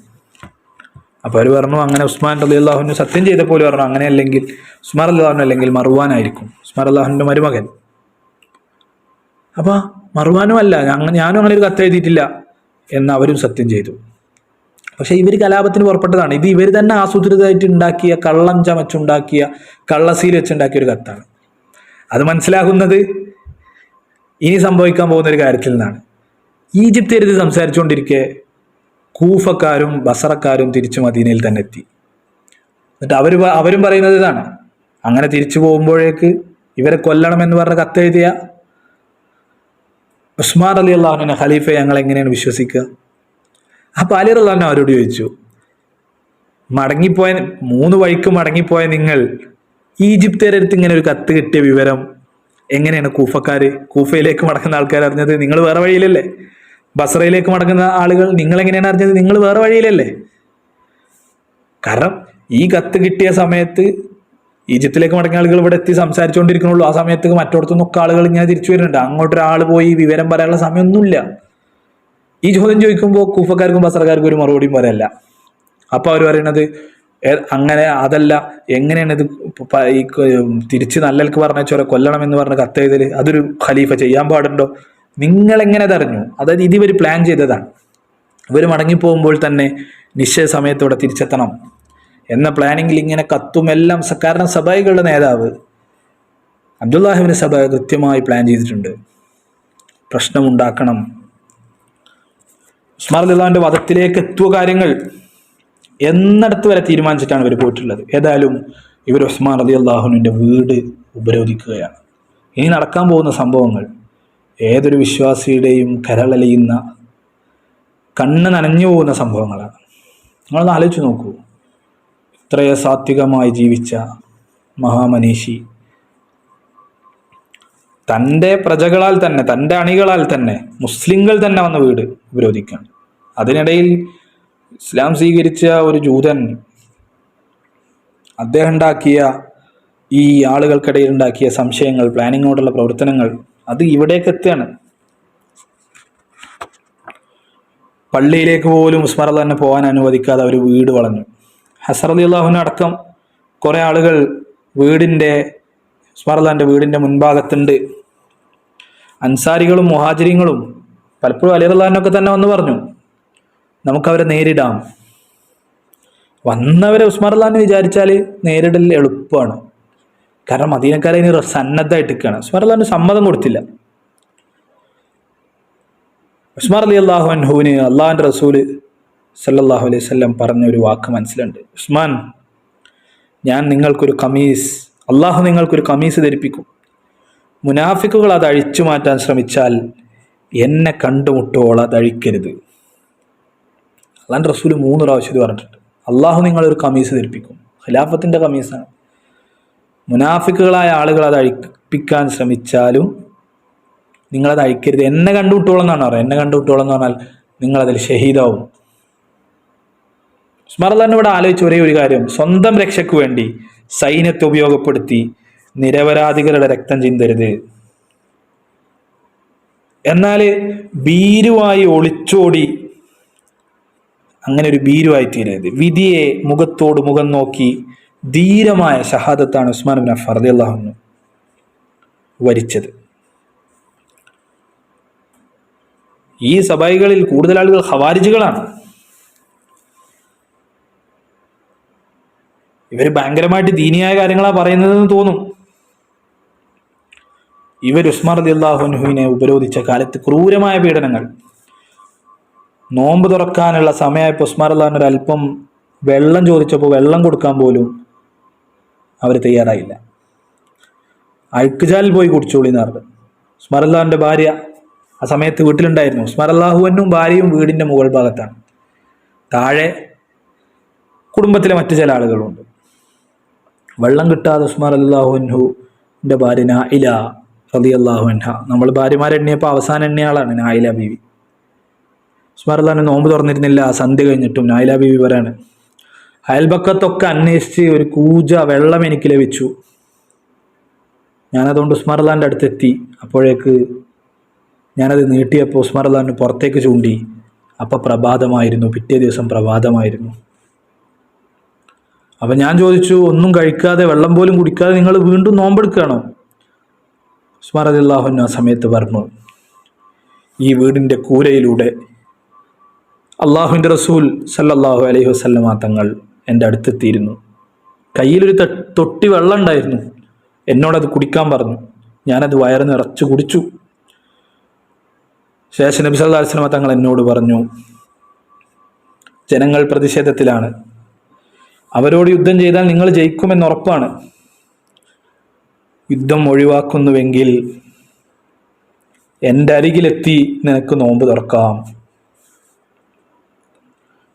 അപ്പോൾ അവർ പറഞ്ഞു, അങ്ങനെ ഉസ്മാൻ റളിയല്ലാഹു അൻഹു സത്യം ചെയ്തപ്പോൾ പറഞ്ഞു, അങ്ങനെ അല്ലെങ്കിൽ ഉസ്മാൻ റളിയല്ലാഹു അൻഹു അല്ലെങ്കിൽ മർവാനായിരിക്കും, ഉസ്മാൻ റളിയല്ലാഹു അൻഹുവിന്റെ മരുമകൻ. അപ്പോൾ മർവാനും അല്ല, ഞാനും അങ്ങനെ ഒരു കത്ത് എഴുതിയിട്ടില്ല എന്ന് അവരും സത്യം ചെയ്തു. പക്ഷെ ഇവർ കലാപത്തിന് പുറപ്പെട്ടതാണ്. ഇത് ഇവർ തന്നെ ആസൂത്രിതമായിട്ട് ഉണ്ടാക്കിയ, കള്ളം ചമച്ചുണ്ടാക്കിയ, കള്ളസീൽ വെച്ചുണ്ടാക്കിയ ഒരു കത്താണ്. അത് മനസ്സിലാകുന്നത് ഇനി സംഭവിക്കാൻ പോകുന്ന ഒരു കാര്യത്തിൽ നിന്നാണ്. ഈജിപ്തിൽ ഇത് സംസാരിച്ചുകൊണ്ടിരിക്കെ കൂഫക്കാരും ബസറക്കാരും തിരിച്ചു മദീനയിൽ തന്നെ എത്തി. എന്നിട്ട് അവരും പറയുന്നത് ഇതാണ്, അങ്ങനെ തിരിച്ചു പോകുമ്പോഴേക്ക് ഇവരെ കൊല്ലണമെന്ന് പറഞ്ഞ കത്തെഴുതിയ ഉസ്മാൻ റളിയല്ലാഹു അൻഹു ഖലീഫയെ ഞങ്ങൾ എങ്ങനെയാണ് വിശ്വസിക്കുക? അപ്പോൾ അലി റളിയല്ലാഹു അൻഹു അവരോട് ചോദിച്ചു, മടങ്ങിപ്പോയ 3 വഴിക്ക് മടങ്ങിപ്പോയ നിങ്ങൾ ഈജിപ്തുകാരുടെ അടുത്ത് ഇങ്ങനെ ഒരു കത്ത് കിട്ടിയ വിവരം എങ്ങനെയാണ് കൂഫയിലേക്ക് മടങ്ങുന്ന ആൾക്കാർ അറിഞ്ഞത്? നിങ്ങൾ വേറെ വഴിയിലല്ലേ. ബസറയിലേക്ക് മടങ്ങുന്ന ആളുകൾ നിങ്ങൾ എങ്ങനെയാണ് അറിഞ്ഞത്? നിങ്ങൾ വേറെ വഴിയിലല്ലേ. കാരണം ഈ കത്ത് കിട്ടിയ സമയത്ത് ഈജിപ്തിലേക്ക് മടങ്ങിയ ആളുകൾ ഇവിടെ എത്തി സംസാരിച്ചുകൊണ്ടിരിക്കണുള്ളൂ. ആ സമയത്ത് മറ്റോടത്തുനിന്നൊക്കെ ആളുകൾ ഇങ്ങനെ തിരിച്ചു വരുന്നുണ്ട്. അങ്ങോട്ടൊരാൾ പോയി വിവരം പറയാനുള്ള സമയമൊന്നുമില്ല. ഈ ചോദ്യം ചോദിക്കുമ്പോൾ കൂഫക്കാർക്കും ബസറക്കാർക്കും ഒരു മറുപടിയും പറയല്ല. അപ്പോൾ അവർ പറയണത് അങ്ങനെ അതല്ല, എങ്ങനെയാണ് ഇത് ഈ തിരിച്ച് നല്ലൽക്ക് പറഞ്ഞ ചോര കൊല്ലണം എന്ന് പറഞ്ഞ കത്തെഴുതൽ അതൊരു ഖലീഫ ചെയ്യാൻ പാടുണ്ടോ? നിങ്ങളെങ്ങനെ അതറിഞ്ഞു? അതായത് ഇത് ഇവർ പ്ലാൻ ചെയ്തതാണ്. ഇവർ മടങ്ങിപ്പോകുമ്പോൾ തന്നെ നിശ്ചയ സമയത്തോടെ തിരിച്ചെത്തണം എന്ന പ്ലാനിങ്ങിൽ ഇങ്ങനെ കത്തും എല്ലാം. കാരണം സബായികളുടെ നേതാവ് അബ്ദുല്ലാഹി ഇബ്നു സബ കൃത്യമായി പ്ലാൻ ചെയ്തിട്ടുണ്ട്, പ്രശ്നമുണ്ടാക്കണം. ഉസ്മാൻ റളിയല്ലാഹു അൻഹുവിന്റെ വധത്തിലേക്ക് എത്തുക കാര്യങ്ങൾ എന്നിടത്ത് വരെ തീരുമാനിച്ചിട്ടാണ് ഇവർ പോയിട്ടുള്ളത്. ഏതായാലും ഇവർ ഉസ്മാൻ റളിയല്ലാഹു അൻഹുവിന്റെ വീട് ഉപരോധിക്കുകയാണ്. ഇനി നടക്കാൻ പോകുന്ന സംഭവങ്ങൾ ഏതൊരു വിശ്വാസിയുടെയും കരളലിയുന്ന, കണ്ണ് നനഞ്ഞു പോകുന്ന സംഭവങ്ങളാണ്. നിങ്ങളൊന്ന് ആലോചിച്ച് നോക്കൂ. ഇത്രയോ സാത്വികമായി ജീവിച്ച മഹാമനീഷി തൻ്റെ പ്രജകളാൽ തന്നെ, തൻ്റെ അണികളാൽ തന്നെ, മുസ്ലിങ്ങൾ തന്നെ വന്ന വീട് ഉപരോധിക്കുകയാണ്. അതിനിടയിൽ ഇസ്ലാം സ്വീകരിച്ച ഒരു ജൂതൻ, അദ്ദേഹം ഉണ്ടാക്കിയ ഈ ആളുകൾക്കിടയിൽ ഉണ്ടാക്കിയ സംശയങ്ങൾ, പ്ലാനിങ്ങോടുള്ള പ്രവർത്തനങ്ങൾ, അത് ഇവിടേക്ക് എത്തുകയാണ്. പള്ളിയിലേക്ക് പോലും ഉസ്മാൻ റളിയല്ലാഹു അൻഹു പോകാൻ അനുവദിക്കാതെ അവർ വീട് വളഞ്ഞു. ഹസൻ റളിയല്ലാഹു അൻഹു അടക്കം കുറേ ആളുകൾ വീടിൻ്റെ ഉസ്മാൻ റളിയല്ലാഹുവിൻ്റെ വീടിൻ്റെ മുൻഭാഗത്തുണ്ട്. അൻസാരികളും മുഹാജിരിങ്ങളും പലപ്പോഴും അലി റളിയല്ലാഹുവിനൊക്കെ തന്നെ വന്ന് പറഞ്ഞു, നമുക്കവരെ നേരിടാം. വന്നവരെ ഉസ്മാൻ റളിയല്ലാഹു വിചാരിച്ചാൽ നേരിടൽ എളുപ്പമാണ്. കാരണം മദീനക്കാരെ ഇനി സന്നദ്ധമായിട്ട് നിൽക്കുകയാണ്. ഉസ്മാൻ റളിയല്ലാഹു സമ്മതം കൊടുത്തില്ല. ഉസ്മാൻ റളിയല്ലാഹു അൻഹുവിന് അള്ളാഹുവിൻ്റെ റസൂൽ സല്ലല്ലാഹു അലൈഹി വസല്ലം പറഞ്ഞ ഒരു വാക്ക് മനസ്സിലുണ്ട്. ഉസ്മാൻ, ഞാൻ നിങ്ങൾക്കൊരു കമീസ്, അള്ളാഹു നിങ്ങൾക്കൊരു കമീസ് ധരിപ്പിക്കും. മുനാഫിക്കുകൾ അത് അഴിച്ചു മാറ്റാൻ ശ്രമിച്ചാൽ എന്നെ കണ്ടുമുട്ടോളം അത് അഴിക്കരുത്. അള്ളാഹുവിൻ്റെ റസൂൽ 3 പ്രാവശ്യം ഇത് പറഞ്ഞിട്ടുണ്ട്. അള്ളാഹു നിങ്ങളൊരു കമീസ് ധരിപ്പിക്കും. ഖിലാഫത്തിൻ്റെ കമീസാണ്. മുനാഫിക്കുകളായ ആളുകൾ അത് അഴിപ്പിക്കാൻ ശ്രമിച്ചാലും നിങ്ങളത് അഴിക്കരുത്. എന്നെ കണ്ടുമുട്ടോളം എന്നാണ് പറയുന്നത്. എന്നെ കണ്ടുമുട്ടോളം എന്ന് പറഞ്ഞാൽ നിങ്ങളതിൽ ഷഹീദാവും. ഉസ്മാൻ റളിയല്ലാഹു ഇവിടെ ആലോചിച്ച ഒരേ ഒരു കാര്യം, സ്വന്തം രക്ഷയ്ക്ക് വേണ്ടി സൈന്യത്തെ ഉപയോഗപ്പെടുത്തി നിരപരാധികളുടെ രക്തം ചിന്തരുത്. എന്നാൽ ഭീരുവായി ഒളിച്ചോടി അങ്ങനെ ഒരു ഭീരുവായി തീരരുത്. വിധിയെ മുഖത്തോട് മുഖം നോക്കി ധീരമായ ഷഹാദത്താണ് ഉസ്മാൻ ഇബ്നു അഫ്ഫാൻ റളിയല്ലാഹു അൻഹു വരിച്ചത്. ഈ സബൈകളിൽ കൂടുതൽ ആളുകൾ ഖവാരിജികളാണ്. ഇവർ ഭയങ്കരമായിട്ട് ദീനിയായ കാര്യങ്ങളാണ് പറയുന്നതെന്ന് തോന്നും. ഇവർ ഉസ്മാൻ റളിയല്ലാഹു അൻഹുവിനെ ഉപരോധിച്ച കാലത്ത് ക്രൂരമായ പീഡനങ്ങൾ. നോമ്പ് തുറക്കാനുള്ള സമയമായപ്പോൾ ഉസ്മാൻ റളിയല്ലാഹു അൻഹു ഒരല്പം വെള്ളം ചോദിച്ചപ്പോൾ വെള്ളം കൊടുക്കാൻ പോലും അവർ തയ്യാറായില്ല. അഴുക്കുചാലിൽ പോയി കുടിച്ചോളി എന്ന് പറഞ്ഞു. ഉസ്മാൻ റളിയല്ലാഹുവിൻ്റെ ഭാര്യ ആ സമയത്ത് വീട്ടിലുണ്ടായിരുന്നു. ഉസ്മാൻ റളിയല്ലാഹുവിനും ഭാര്യയും വീടിൻ്റെ മുകൾ ഭാഗത്താണ്. താഴെ കുടുംബത്തിലെ മറ്റു ചില ആളുകളുണ്ട്. വെള്ളം കിട്ടാതെ ഉസ്മാൻ റളിയല്ലാഹുവിൻ്റെ ഭാര്യ നായില റളിയല്ലാഹു അൻഹ, നമ്മൾ ഭാര്യമാരെ എണ്ണിയപ്പോൾ അവസാനം എണ്ണിയ ആളാണ് നായില ബീവി. ഉസ്മാൻ റളിയല്ലാഹു നോമ്പ് തുറന്നിരുന്നില്ല. സന്ധ്യ കഴിഞ്ഞിട്ടും നായില ബീവി പറയാണ്, അയൽപക്കത്തൊക്കെ അന്വേഷിച്ച് ഒരു കൂജ വെള്ളം എനിക്ക് ലഭിച്ചു. ഞാനതുകൊണ്ട് ഉസ്മാൻ റളിയല്ലാഹുവിൻ്റെ അടുത്തെത്തി. അപ്പോഴേക്ക് ഞാനത് നീട്ടിയപ്പോൾ ഉസ്മാൻ റളിയല്ലാഹു പുറത്തേക്ക് ചൂണ്ടി. അപ്പം പ്രഭാതമായിരുന്നു, പിറ്റേ ദിവസം പ്രഭാതമായിരുന്നു. അപ്പം ഞാൻ ചോദിച്ചു, ഒന്നും കഴിക്കാതെ വെള്ളം പോലും കുടിക്കാതെ നിങ്ങൾ വീണ്ടും നോമ്പെടുക്കുകയാണോ? ഉസ്മാൻ റളിയല്ലാഹു അൻഹു ആ സമയത്ത് പറഞ്ഞു, ഈ വീടിൻ്റെ കൂരയിലൂടെ അള്ളാഹുവിൻ്റെ റസൂൽ സല്ലല്ലാഹു അലൈഹി വസല്ലമ തങ്ങൾ എൻ്റെ അടുത്തെത്തിയിരുന്നു. കയ്യിലൊരു തൊട്ടി വെള്ളം ഉണ്ടായിരുന്നു. എന്നോടത് കുടിക്കാൻ പറഞ്ഞു. ഞാനത് വയറ് നിറച്ച് കുടിച്ചു. ശേഷം നബി സല്ലല്ലാഹു അലൈഹി വസല്ലമ തങ്ങൾ എന്നോട് പറഞ്ഞു, ജനങ്ങൾ പ്രതിഷേധത്തിലാണ്, അവരോട് യുദ്ധം ചെയ്താൽ നിങ്ങൾ ജയിക്കുമെന്ന് ഉറപ്പാണ്. യുദ്ധം ഒഴിവാക്കുന്നുവെങ്കിൽ എൻ്റെ അരികിലെത്തി നിനക്ക് നോമ്പ് തുറക്കാം.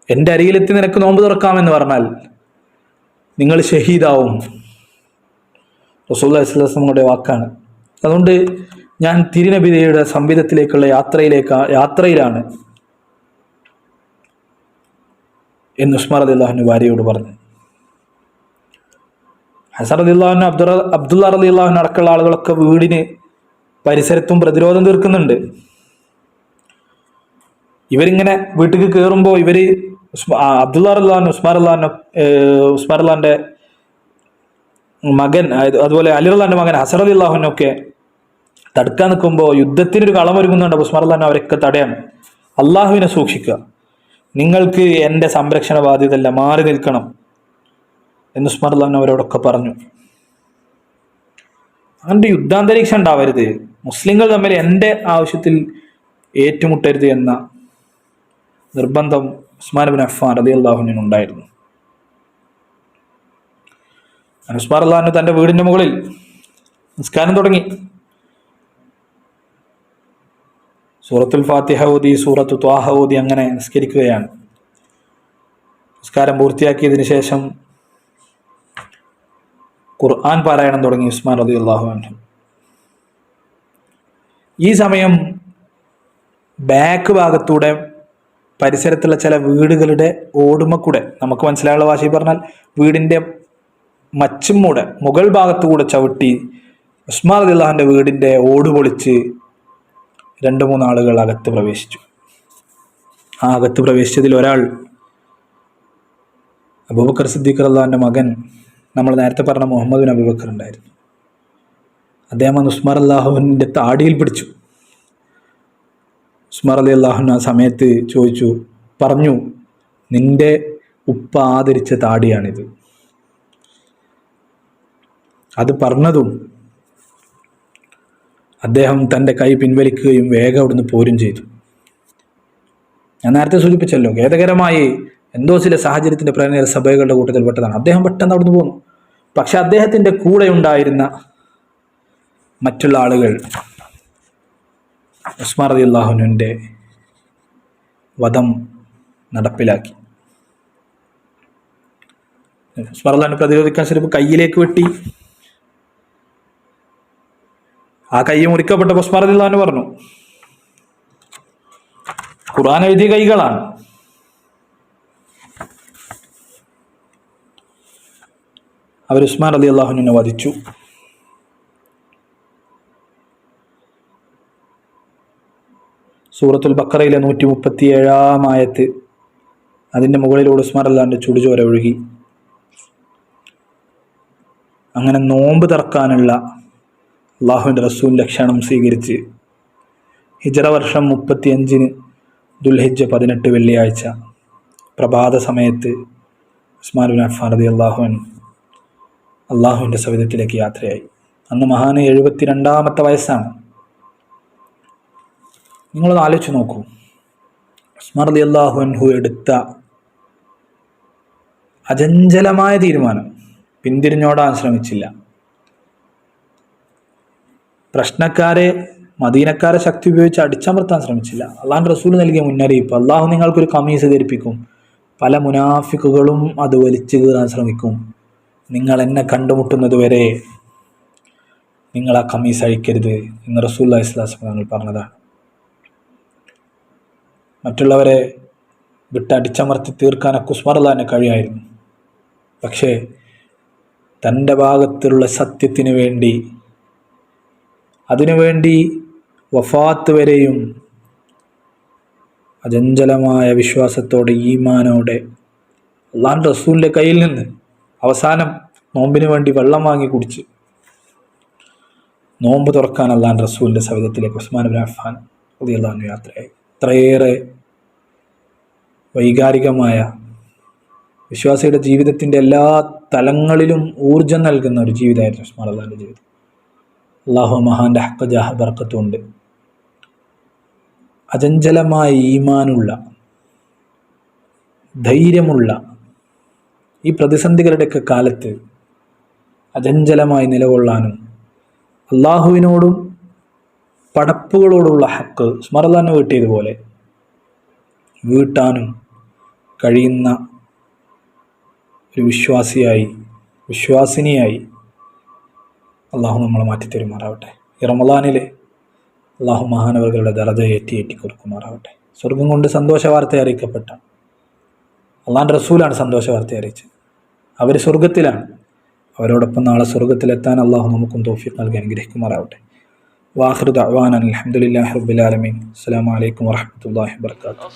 എൻ്റെ അരികിലെത്തി നിനക്ക് നോമ്പ് തുറക്കാമെന്ന് പറഞ്ഞാൽ നിങ്ങൾ ഷഹീദാവും. റസൂലുള്ളാഹി സ്വല്ലല്ലാഹു അലൈഹി വസല്ലമയുടെ വാക്കാണ്. അതുകൊണ്ട് ഞാൻ തിരുനബിയുടെ സംവിധത്തിലേക്കുള്ള യാത്രയിലാണ് എന്ന് ഉസ്മാൻ റളിയല്ലാഹു അൻഹു ഭാര്യയോട് പറഞ്ഞു. ഹസൻ റളിയല്ലാഹു അൻഹു, അബ്ദുള്ള റളിയല്ലാഹു അൻഹു അടക്കമുള്ള ആളുകളൊക്കെ വീടിന് പരിസരത്തും പ്രതിരോധം തീർക്കുന്നുണ്ട്. ഇവരിങ്ങനെ വീട്ടിൽ കയറുമ്പോൾ ഇവര് അബ്ദുള്ള റളിയല്ലാഹു അൻഹു ഉസ്മാൻ റളിയല്ലാഹുവിൻ്റെ മകൻ, അതുപോലെ അലി റളിയല്ലാഹുവിൻ്റെ മകൻ ഹസൻ റളിയല്ലാഹു അൻഹു ഒക്കെ തടുക്കാൻ നിൽക്കുമ്പോൾ യുദ്ധത്തിനൊരു കളമൊരുങ്ങുന്നുണ്ട്. ഉസ്മാൻ റളിയല്ലാഹു അൻഹു അവരൊക്കെ തടയാണ്. അള്ളാഹുവിനെ സൂക്ഷിക്കുക, നിങ്ങൾക്ക് എൻ്റെ സംരക്ഷണ ബാധ്യതയല്ല, മാറി നിൽക്കണം എന്ന് ഉസ്മാൻ റളിയല്ലാഹു അൻഹു അവരോടൊക്കെ പറഞ്ഞു. അങ്ങനെ യുദ്ധാന്തരീക്ഷം ഉണ്ടാവരുത്, മുസ്ലിങ്ങൾ തമ്മിൽ എൻ്റെ ആവശ്യത്തിൽ ഏറ്റുമുട്ടരുത് എന്ന നിർബന്ധം ഉസ്മാൻ ഇബ്നു അഫ്ഫാൻ റളിയല്ലാഹു അൻഹു ഉണ്ടായിരുന്നു. ഉസ്മാൻ റളിയല്ലാഹു അൻഹു തൻ്റെ വീടിൻ്റെ മുകളിൽ നിസ്കാരം തുടങ്ങി. സൂറത്തുൽ ഫാത്തിഹ ഓതി, സൂറത്തു ത്വാഹ ഓതി അങ്ങനെ നിസ്കരിക്കുകയാണ്. നിസ്കാരം പൂർത്തിയാക്കിയതിനു ശേഷം ഖുർആൻ പാരായണം തുടങ്ങി ഉസ്മാൻ റളിയല്ലാഹു അൻഹു. ഈ സമയം ബാക്ക് ഭാഗത്തൂടെ പരിസരത്തുള്ള ചില വീടുകളുടെ ഓടുമക്കൂടെ, നമുക്ക് മനസ്സിലായുള്ള ഭാഷയിൽ പറഞ്ഞാൽ വീടിൻ്റെ മച്ചുമൂടെ മുകൾ ഭാഗത്തുകൂടെ ചവിട്ടി ഉസ്മാൻ റളിയല്ലാഹുവിൻ്റെ വീടിൻ്റെ ഓട് പൊളിച്ച് 2-3 ആളുകൾ അകത്ത് പ്രവേശിച്ചു. ആ അകത്ത് പ്രവേശിച്ചതിൽ ഒരാൾ അബൂബക്കർ സിദ്ദീഖ് റളിയല്ലാഹുവിൻ്റെ മകൻ, നമ്മൾ നേരത്തെ പറഞ്ഞ മുഹമ്മദ് ബിൻ അബൂബക്കർ ഉണ്ടായിരുന്നു. അദ്ദേഹം വന്ന് ഉസ്മാൻ അള്ളാഹുവിൻ്റെ താടിയിൽ പിടിച്ചു. ഉസ്മാൻ അലി അള്ളാഹുവിന് ആ സമയത്ത് പറഞ്ഞു, നിന്റെ ഉപ്പ ആദരിച്ച താടിയാണിത്. അത് പറഞ്ഞതും അദ്ദേഹം തൻ്റെ കൈ പിൻവലിക്കുകയും വേഗം അവിടുന്ന് പോരും ചെയ്തു. ഞാൻ നേരത്തെ സൂചിപ്പിച്ചല്ലോ, ഖേദകരമായി എന്തോ ചില സാഹചര്യത്തിൻ്റെ പ്രേരണ സഭകളുടെ കൂട്ടത്തിൽപ്പെട്ടതാണ്. അദ്ദേഹം പെട്ടെന്ന് അവിടുന്ന് പോന്നു. പക്ഷെ അദ്ദേഹത്തിൻ്റെ കൂടെ ഉണ്ടായിരുന്ന മറ്റുള്ള ആളുകൾ ഉസ്മാൻ റളിയല്ലാഹുവിൻ്റെ വധം നടപ്പിലാക്കി. ഉസ്മാൻ റളിയല്ലാഹുവിനെ പ്രതിരോധിക്കാൻ ശ്രമിച്ചു, കയ്യിലേക്ക് വെട്ടി. ആ കൈ മുറിക്കപ്പെട്ടപ്പോൾ ഉസ്മാൻ റളിയല്ലാഹു പറഞ്ഞു, ഖുർആൻ എഴുതിയ കൈകളാണ്. അവർ ഉസ്മാൻ റളിയല്ലാഹുവിനെ വധിച്ചു. സൂറത്തുൽ ബഖറയിലെ 137 ആയത്ത്, അതിൻ്റെ മുകളിലൂടെ ഉസ്മാൻ റളിയല്ലാഹുവിൻ്റെ ചുടുചോര ഒഴുകി. അങ്ങനെ നോമ്പ് തുറക്കാനുള്ള അള്ളാഹുവിൻ്റെ റസൂലിൻ്റെ ക്ഷണം സ്വീകരിച്ച് ഹിജ്റ വർഷം 35 ദുൽഹിജ്ജ 18 വെള്ളിയാഴ്ച പ്രഭാത സമയത്ത് ഉസ്മാൻ ബിൻ അഫ്ഫാൻ റളിയല്ലാഹു അൻഹു അള്ളാഹുവിൻ്റെ സവിധത്തിലേക്ക് യാത്രയായി. അന്ന് മഹാന് 72-ാമത്തെ വയസ്സാണ്. നിങ്ങളത് ആലോചിച്ച് നോക്കൂ. ഉസ്മാൻ റളിയല്ലാഹു അൻഹു എടുത്ത അചഞ്ചലമായ തീരുമാനം, പിന്തിരിഞ്ഞോടാൻ ശ്രമിച്ചില്ല. പ്രശ്നക്കാരെ, മദീനക്കാരെ ശക്തി ഉപയോഗിച്ച് അടിച്ചമർത്താൻ ശ്രമിച്ചില്ല. അള്ളാഹുവിൻ്റെ റസൂൽ നൽകിയ മുന്നറിയിപ്പ്, അള്ളാഹു നിങ്ങൾക്കൊരു കമീസ് ധരിപ്പിക്കും, പല മുനാഫിക്കുകളും അത് വലിച്ചു കീറാൻ ശ്രമിക്കും, നിങ്ങൾ എന്നെ കണ്ടുമുട്ടുന്നത് വരെ നിങ്ങൾ ആ കമീസ് അഴിക്കരുത് എന്ന് റസൂലുള്ളാഹി സ്വല്ലല്ലാഹു അലൈഹി വസല്ലം പറഞ്ഞതാണ്. മറ്റുള്ളവരെ വിട്ടടിച്ചമർത്തി തീർക്കാനൊക്കെ ഉസ്മാൻ റളിയല്ലാഹുവിന് കഴിയായിരുന്നു. പക്ഷേ തൻ്റെ ഭാഗത്തുള്ള സത്യത്തിന് വേണ്ടി, അതിനുവേണ്ടി വഫാത്ത് വരെയും അചഞ്ചലമായ വിശ്വാസത്തോടെ, ഈമാനോടെ അള്ളാഹുവിൻ്റെ റസൂലിൻ്റെ കയ്യിൽ നിന്ന് അവസാനം നോമ്പിന് വേണ്ടി വെള്ളം വാങ്ങി കുടിച്ച് നോമ്പ് തുറക്കാൻ അള്ളാഹുവിൻ്റെ റസൂലിൻ്റെ സവിധത്തിലേക്ക് ഉസ്മാൻ ബിൻ അഫ്ഫാൻ റളിയല്ലാഹു അൻഹു യാത്രയായി. ഇത്രയേറെ വൈകാരികമായ, വിശ്വാസിയുടെ ജീവിതത്തിൻ്റെ എല്ലാ തലങ്ങളിലും ഊർജം നൽകുന്ന ഒരു ജീവിതമായിരുന്നു ഉസ്മാൻ റളിയല്ലാഹുവിൻ്റെ ജീവിതം. അള്ളാഹു മഹാൻ്റെ ഹഖ് ജാഹ ബർക്കത്തുണ്ട്. അചഞ്ചലമായ ഈമാനുള്ള, ധൈര്യമുള്ള ഈ പ്രതിസന്ധികളുടെയൊക്കെ കാലത്ത് അചഞ്ചലമായി നിലകൊള്ളാനും അള്ളാഹുവിനോടും പടപ്പുകളോടുള്ള ഹക്ക് ഉസ്മാൻ റളിയല്ലാഹു വീട്ടിയതുപോലെ വീട്ടാനും കഴിയുന്ന ഒരു വിശ്വാസിനിയായി അള്ളാഹു നമ്മളെ മാറ്റിത്തരുമാറാവട്ടെ. ഈ റമളാനിലെ അള്ളാഹു മഹാനവറുകളുടെ ദറജ ഏറ്റി കൊടുക്കുമാറാവട്ടെ. സ്വർഗം കൊണ്ട് സന്തോഷ വാർത്ത അറിയിക്കപ്പെട്ട അള്ളാഹുവിൻ്റെ റസൂലാണ് സന്തോഷ വാർത്ത അറിയിച്ചത്. അവർ സ്വർഗത്തിലാണ്. അവരോടൊപ്പം നാളെ സ്വർഗത്തിലെത്താൻ അള്ളാഹു നമുക്കും തൗഫീഖ് നൽകി അനുഗ്രഹിക്കുമാറാവട്ടെ. വാഖിറു ദഅ്വാനാ അൽഹംദുലില്ലാഹി റബ്ബിൽ ആലമീൻ. അസ്സലാമു അലൈക്കും വറഹ്മത്തുള്ളാഹി വബറകാതുഹു.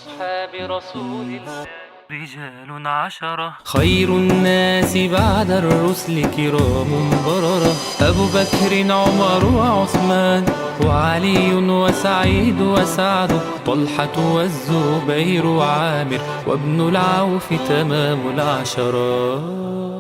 رجال 10 خير الناس بعد الرسل كرام بررة أبو بكر عمر وعثمان وعلي وسعيد وسعد طلحة والزبير وعامر وابن العوف تمام 10.